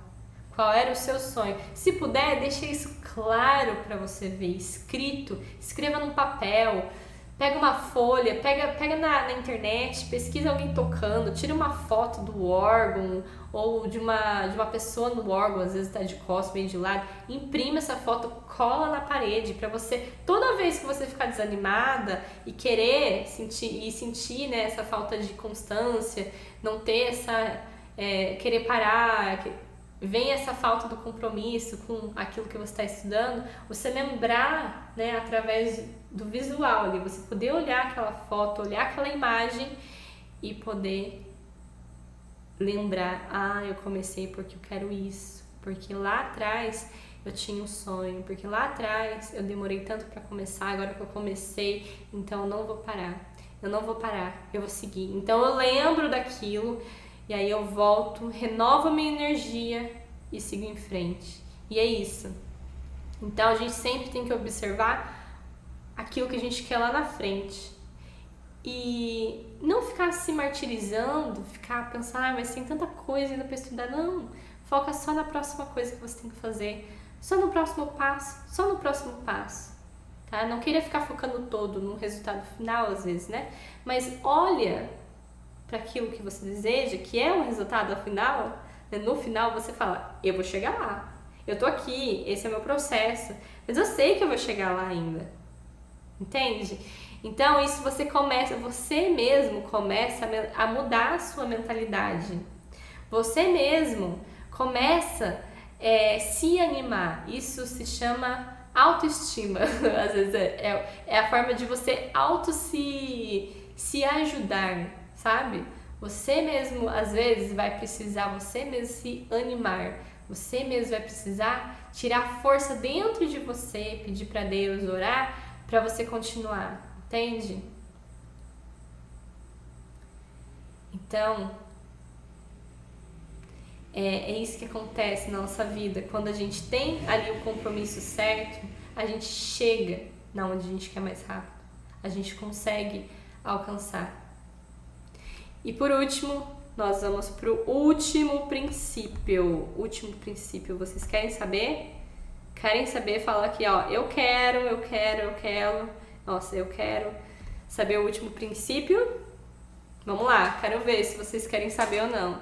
qual era o seu sonho. Se puder, deixa isso claro para você ver, escrito, escreva num papel, pega uma folha, pega na internet, pesquisa alguém tocando, tira uma foto do órgão ou de uma pessoa no órgão, às vezes tá de costas, bem de lado, imprime essa foto, cola na parede para você, toda vez que você ficar desanimada e querer sentir né, essa falta de constância, não ter essa querer parar, vem essa falta do compromisso com aquilo que você está estudando, você lembrar, né, através do visual ali, você poder olhar aquela foto, olhar aquela imagem e poder lembrar, eu comecei porque eu quero isso, porque lá atrás eu tinha um sonho, porque lá atrás eu demorei tanto para começar, agora que eu comecei, então eu não vou parar, eu vou seguir. Então eu lembro daquilo e aí eu volto, renovo a minha energia e sigo em frente. E é isso. Então a gente sempre tem que observar aquilo que a gente quer lá na frente. E não ficar se martirizando, ficar pensando, mas tem tanta coisa ainda para estudar. Não, foca só na próxima coisa que você tem que fazer. Só no próximo passo. Tá? Não queira ficar focando todo no resultado final, às vezes, né? Mas olha para aquilo que você deseja, que é o resultado final, né? No final você fala, eu vou chegar lá, eu tô aqui, esse é o meu processo, mas eu sei que eu vou chegar lá ainda, entende? Então isso você mesmo começa a mudar a sua mentalidade, você mesmo começa a se animar, isso se chama autoestima, às vezes é a forma de você se ajudar, sabe? Você mesmo, às vezes, vai precisar você mesmo se animar. Você mesmo vai precisar tirar força dentro de você, pedir para Deus, orar, para você continuar. Entende? Então, é isso que acontece na nossa vida. Quando a gente tem ali o compromisso certo, a gente chega na onde a gente quer mais rápido. A gente consegue alcançar. E por último, nós vamos para o último princípio. Vocês querem saber? Querem saber? Fala aqui, ó. Eu quero. Nossa, eu quero saber o último princípio. Vamos lá, quero ver se vocês querem saber ou não.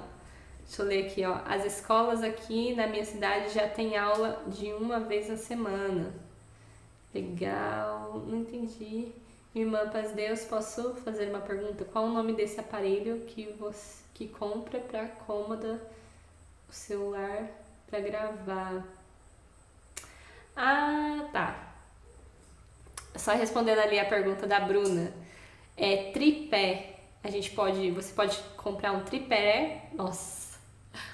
Deixa eu ler aqui, ó. As escolas aqui na minha cidade já tem aula de 1 vez na semana. Legal, não entendi. Irmã Paz Deus, posso fazer uma pergunta? Qual o nome desse aparelho que compra para cômoda, o celular, para gravar? Ah, tá. Só respondendo ali a pergunta da Bruna. É tripé. Você pode comprar um tripé. Nossa,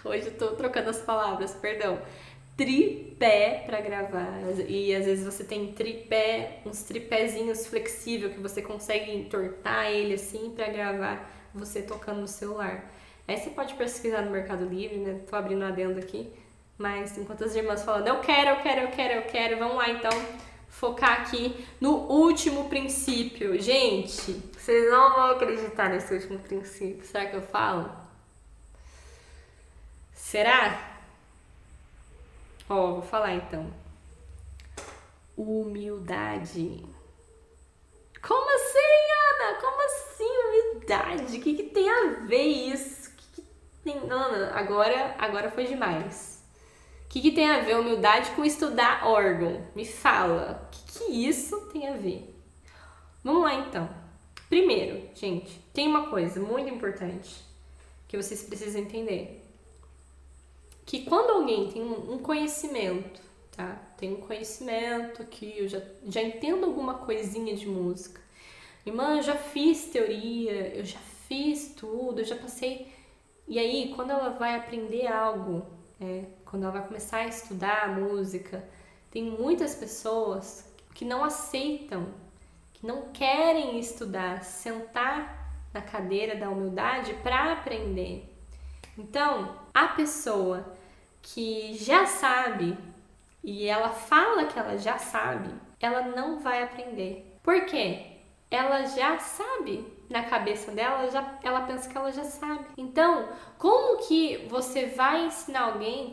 hoje eu tô trocando as palavras, perdão. Tripé para gravar. E às vezes você tem uns tripézinhos flexíveis que você consegue entortar ele assim para gravar você tocando no celular. Aí você pode pesquisar no Mercado Livre, né? Tô abrindo um adendo aqui. Mas enquanto as irmãs falando, eu quero, vamos lá então focar aqui no último princípio. Gente, vocês não vão acreditar nesse último princípio. Será que eu falo? Será? Vou falar então. Humildade. Como assim, Ana? Como assim humildade? O que tem a ver isso? Ana, agora foi demais. O que tem a ver humildade com estudar órgão? Me fala, o que isso tem a ver? Vamos lá então. Primeiro, gente, tem uma coisa muito importante que vocês precisam entender. Que quando alguém tem um conhecimento, tá? Tem um conhecimento que eu já entendo alguma coisinha de música. Irmã, eu já fiz teoria, eu já fiz tudo, eu já passei. E aí, quando ela vai aprender algo, quando ela vai começar a estudar música, tem muitas pessoas que não aceitam, que não querem estudar, sentar na cadeira da humildade para aprender. Então, a pessoa que já sabe e ela fala que ela já sabe, ela não vai aprender. Por quê? Ela já sabe, na cabeça dela, ela pensa que ela já sabe. Então, como que você vai ensinar alguém,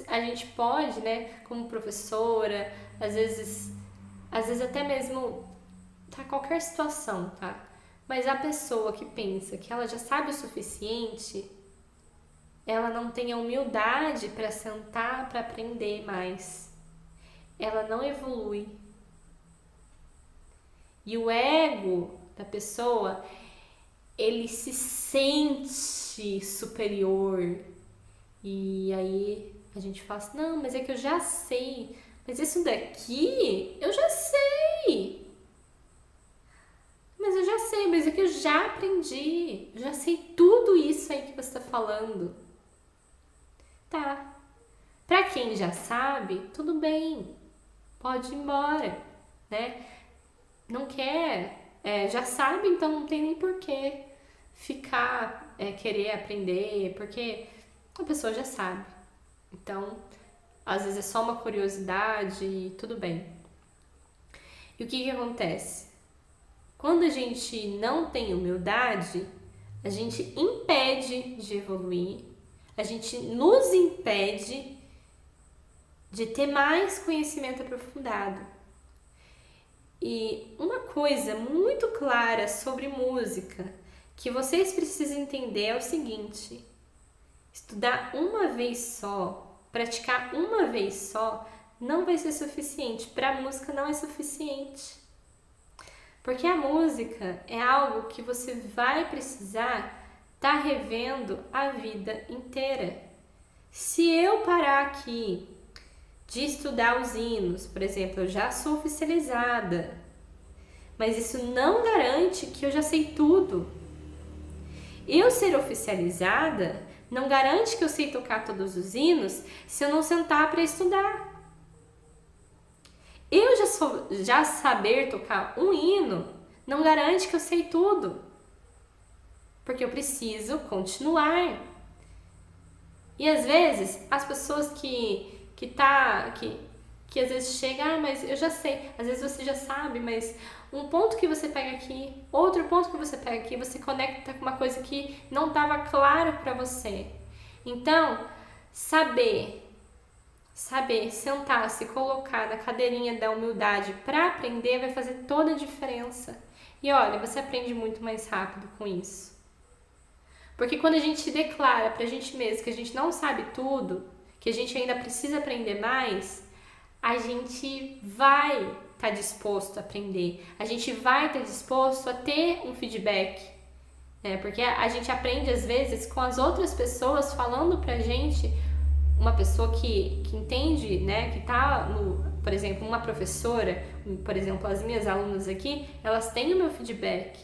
a gente pode, né, como professora, às vezes até mesmo, tá, qualquer situação, tá? Mas a pessoa que pensa que ela já sabe o suficiente, ela não tem a humildade para sentar, para aprender mais. Ela não evolui. E o ego da pessoa, ele se sente superior. E aí a gente fala assim, não, mas é que eu já sei. Mas isso daqui, eu já sei. Mas eu já sei, mas é que eu já aprendi. Eu já sei tudo isso aí que você está falando. Tá. Pra quem já sabe, tudo bem. Pode ir embora, né? Não quer, já sabe, então não tem nem porquê ficar, querer aprender, porque a pessoa já sabe. Então, às vezes é só uma curiosidade e tudo bem. E o que acontece? Quando a gente não tem humildade, a gente impede de evoluir, a gente nos impede de ter mais conhecimento aprofundado. E uma coisa muito clara sobre música que vocês precisam entender é o seguinte: estudar uma vez só, praticar uma vez só, não vai ser suficiente. Para a música não é suficiente. Porque a música é algo que você vai precisar estar revendo a vida inteira. Se eu parar aqui de estudar os hinos, por exemplo, eu já sou oficializada, mas isso não garante que eu já sei tudo. Eu ser oficializada não garante que eu sei tocar todos os hinos se eu não sentar para estudar. Eu já saber tocar um hino não garante que eu sei tudo, porque eu preciso continuar. E às vezes as pessoas que às vezes chega, mas eu já sei, às vezes você já sabe, mas um ponto que você pega aqui, outro ponto que você pega aqui, você conecta com uma coisa que não estava claro para você. Então, saber sentar, se colocar na cadeirinha da humildade para aprender vai fazer toda a diferença. E olha, você aprende muito mais rápido com isso. Porque quando a gente declara pra gente mesmo que a gente não sabe tudo, que a gente ainda precisa aprender mais, a gente vai estar disposto a aprender. A gente vai estar disposto a ter um feedback, né? Porque a gente aprende às vezes com as outras pessoas falando pra gente, uma pessoa que entende, né, que tá por exemplo, uma professora, por exemplo, as minhas alunas aqui, elas têm o meu feedback.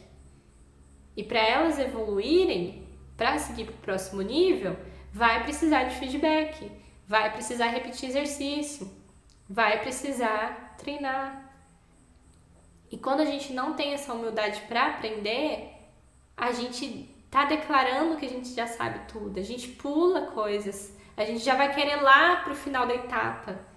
E para elas evoluírem, para seguir para o próximo nível, vai precisar de feedback, vai precisar repetir exercício, vai precisar treinar. E quando a gente não tem essa humildade para aprender, a gente tá declarando que a gente já sabe tudo, a gente pula coisas, a gente já vai querer lá pro final da etapa.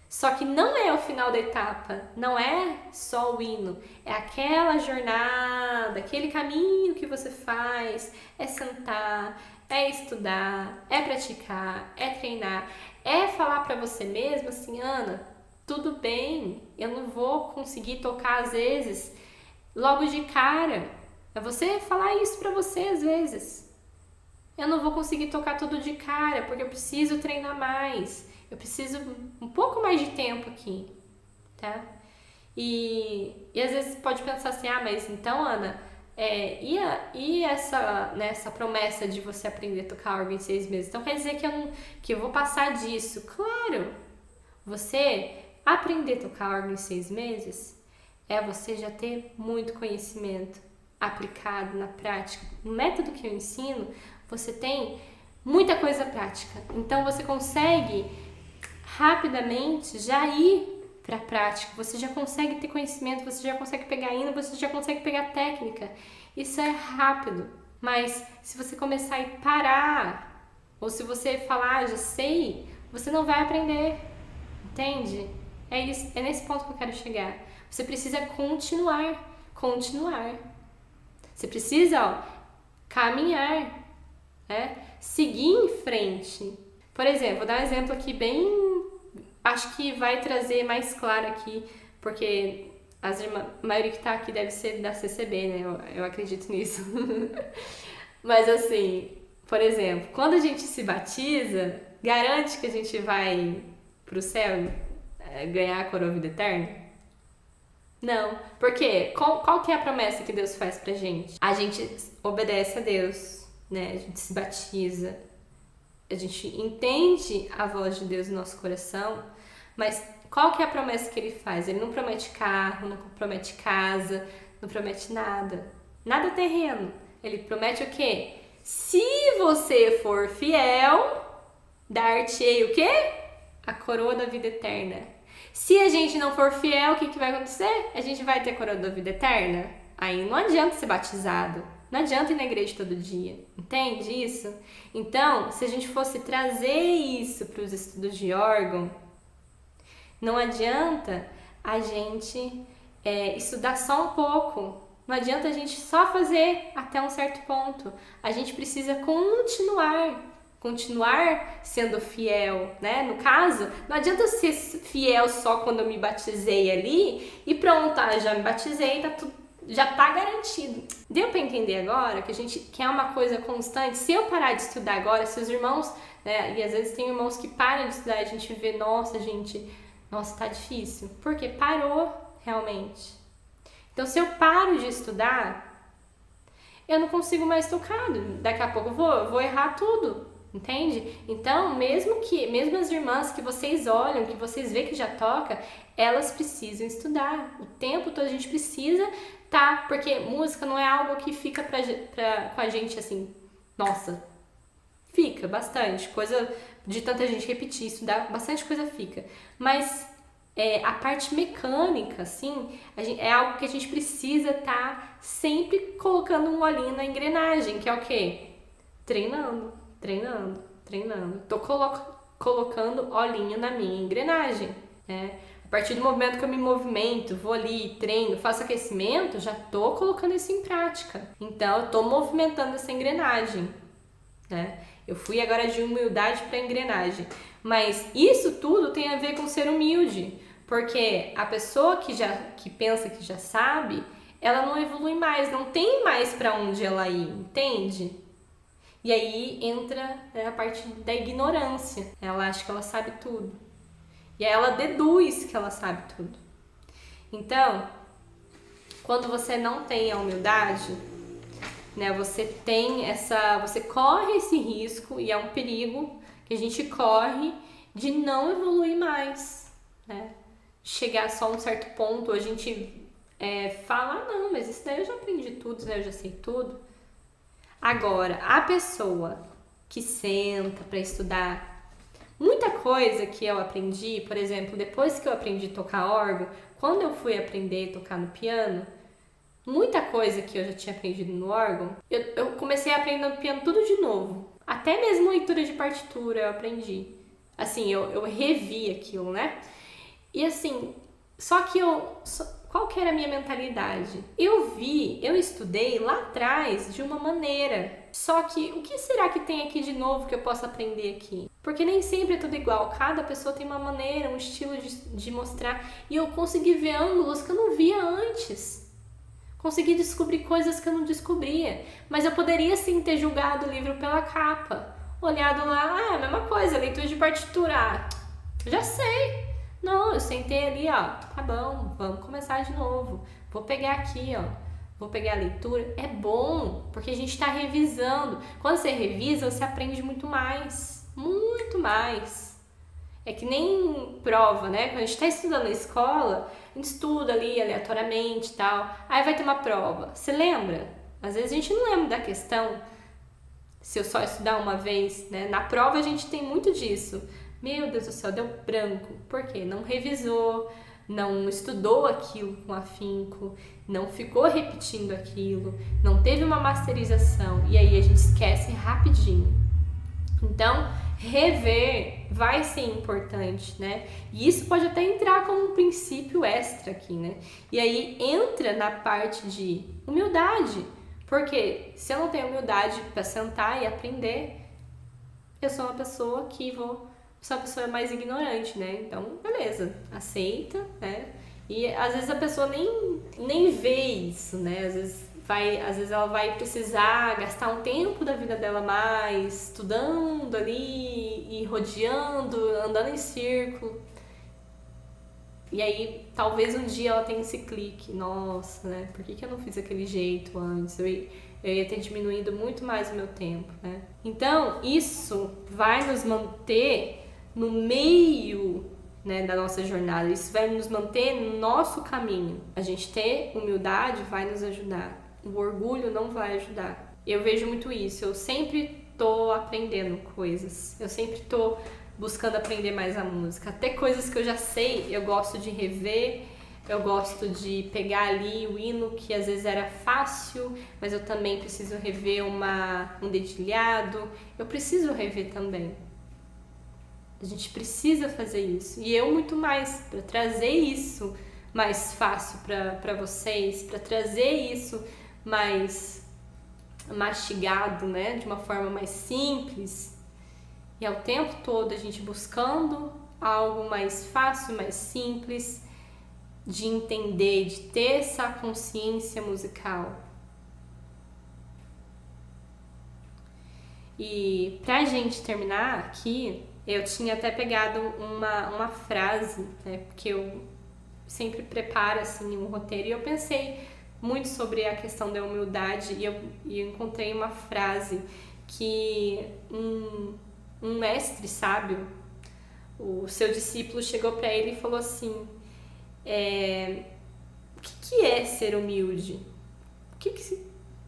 Só que não é o final da etapa, não é só o hino, é aquela jornada, aquele caminho que você faz, é sentar, é estudar, é praticar, é treinar, é falar pra você mesmo assim, Ana, tudo bem, eu não vou conseguir tocar às vezes logo de cara. É você falar isso pra você às vezes. Eu não vou conseguir tocar tudo de cara, porque eu preciso treinar mais. Eu preciso um pouco mais de tempo aqui, tá? E às vezes pode pensar assim, mas então, Ana, e essa promessa de você aprender a tocar órgão em 6 meses? Então quer dizer que eu vou passar disso? Claro! Você aprender a tocar órgão em 6 meses é você já ter muito conhecimento aplicado na prática. No método que eu ensino, você tem muita coisa prática. Então você consegue rapidamente já ir para a prática, você já consegue ter conhecimento, você já consegue pegar hino, você já consegue pegar técnica. Isso é rápido, mas se você começar a parar, ou se você falar, já sei, você não vai aprender, entende? É nesse ponto que eu quero chegar. Você precisa continuar. Você precisa, caminhar, seguir em frente. Por exemplo, vou dar um exemplo aqui acho que vai trazer mais claro aqui, porque a maioria que tá aqui deve ser da CCB, né? Eu acredito nisso. Mas assim, por exemplo, quando a gente se batiza, garante que a gente vai pro céu ganhar a coroa vida eterna? Não. Por quê? Qual que é a promessa que Deus faz pra gente? A gente obedece a Deus, né? A gente se batiza. A gente entende a voz de Deus no nosso coração, mas qual que é a promessa que Ele faz? Ele não promete carro, não promete casa, não promete nada. Nada terreno. Ele promete o quê? Se você for fiel, dar-te-ei o quê? A coroa da vida eterna. Se a gente não for fiel, o que vai acontecer? A gente vai ter a coroa da vida eterna? Aí não adianta ser batizado. Não adianta ir na igreja todo dia, entende isso? Então, se a gente fosse trazer isso para os estudos de órgão, não adianta a gente estudar só um pouco, não adianta a gente só fazer até um certo ponto. A gente precisa continuar sendo fiel, né? No caso, não adianta eu ser fiel só quando eu me batizei ali e pronto, já me batizei, tá tudo. Já tá garantido. Deu para entender agora que a gente quer uma coisa constante? Se eu parar de estudar agora, se os irmãos, né, e às vezes tem irmãos que param de estudar, a gente vê, nossa, tá difícil. Porque parou realmente. Então, se eu paro de estudar, eu não consigo mais tocar. Daqui a pouco eu vou errar tudo. Entende? Então, mesmo as irmãs que vocês olham, que vocês vê que já toca, elas precisam estudar. O tempo todo a gente precisa porque música não é algo que fica com a gente assim, nossa, fica bastante, coisa de tanta gente repetir, estudar, bastante coisa fica. Mas a parte mecânica, assim, é algo que a gente precisa estar sempre colocando um olhinho na engrenagem, que é o quê? Treinando. Tô colocando olhinho na minha engrenagem, né? A partir do momento que eu me movimento, vou ali, treino, faço aquecimento, já tô colocando isso em prática. Então, eu tô movimentando essa engrenagem, né? Eu fui agora de humildade para engrenagem. Mas isso tudo tem a ver com ser humilde, porque a pessoa que pensa que já sabe, ela não evolui mais, não tem mais para onde ela ir, entende? E aí entra a parte da ignorância. Ela acha que ela sabe tudo. E aí ela deduz que ela sabe tudo. Então, quando você não tem a humildade, né, você corre esse risco, e é um perigo que a gente corre de não evoluir mais, né? Chegar só a um certo ponto, a gente fala, não, mas isso daí eu já aprendi tudo, né? Eu já sei tudo. Agora, a pessoa que senta para estudar, muita coisa que eu aprendi, por exemplo, depois que eu aprendi a tocar órgão, quando eu fui aprender a tocar no piano, muita coisa que eu já tinha aprendido no órgão, eu comecei a aprender no piano tudo de novo. Até mesmo leitura de partitura eu aprendi. Assim, eu revi aquilo, né? E assim, qual que era a minha mentalidade? Eu estudei lá atrás de uma maneira. Só que o que será que tem aqui de novo que eu possa aprender aqui? Porque nem sempre é tudo igual. Cada pessoa tem uma maneira, um estilo de mostrar. E eu consegui ver ângulos que eu não via antes. Consegui descobrir coisas que eu não descobria. Mas eu poderia sim ter julgado o livro pela capa. Olhado lá, é a mesma coisa, leitura de partitura. Já sei. Não, eu sentei ali, ó, tá bom, vamos começar de novo. Vou pegar aqui, ó, vou pegar a leitura. É bom, porque a gente tá revisando. Quando você revisa, você aprende muito mais. Muito mais. É que nem prova, né? Quando a gente tá estudando na escola, a gente estuda ali aleatoriamente e tal. Aí vai ter uma prova. Você lembra? Às vezes a gente não lembra da questão se eu só estudar uma vez, né? Na prova a gente tem muito disso. Meu Deus do céu, deu branco. Por quê? Não revisou, não estudou aquilo com afinco, não ficou repetindo aquilo, não teve uma masterização, e aí a gente esquece rapidinho. Então, rever vai ser importante, né? E isso pode até entrar como um princípio extra aqui, né? E aí entra na parte de humildade, porque se eu não tenho humildade para sentar e aprender, eu sou uma pessoa sou a pessoa mais ignorante, né? Então, beleza, aceita, né? E às vezes a pessoa nem vê isso, né? Às vezes ela vai precisar gastar um tempo da vida dela mais, estudando ali e rodeando, andando em círculo. E aí, talvez um dia ela tenha esse clique, nossa, né? Por que eu não fiz aquele jeito antes? Eu ia ter diminuído muito mais o meu tempo, né? Então, isso vai nos manter no meio, né, da nossa jornada. Isso vai nos manter no nosso caminho. A gente ter humildade vai nos ajudar. O orgulho não vai ajudar. Eu vejo muito isso. Eu sempre tô aprendendo coisas. Eu sempre tô buscando aprender mais a música. Até coisas que eu já sei, eu gosto de rever. Eu gosto de pegar ali o hino que às vezes era fácil, mas eu também preciso rever um dedilhado. Eu preciso rever também. A gente precisa fazer isso. E eu muito mais, para trazer isso mais fácil para vocês, para trazer isso mais mastigado, né? De uma forma mais simples. E ao tempo todo a gente buscando algo mais fácil, mais simples, de entender, de ter essa consciência musical. E pra gente terminar aqui, eu tinha até pegado uma frase, né, porque eu sempre preparo assim, um roteiro, e eu pensei muito sobre a questão da humildade, e eu encontrei uma frase que um mestre sábio, o seu discípulo chegou para ele e falou assim, o que é ser humilde?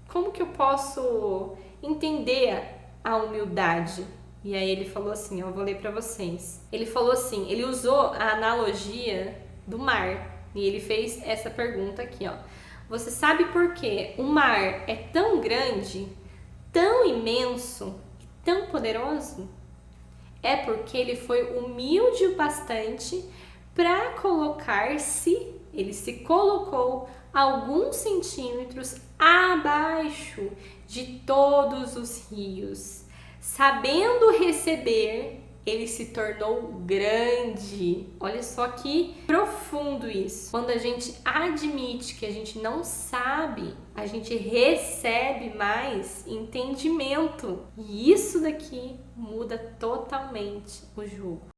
Como que eu posso entender a humildade? E aí ele falou assim, eu vou ler para vocês. Ele falou assim, ele usou a analogia do mar, e ele fez essa pergunta aqui, ó. Você sabe por que o mar é tão grande, tão imenso e tão poderoso? É porque ele foi humilde o bastante para ele se colocou alguns centímetros abaixo de todos os rios. Sabendo receber, ele se tornou grande. Olha só que profundo isso. Quando a gente admite que a gente não sabe, a gente recebe mais entendimento. E isso daqui muda totalmente o jogo.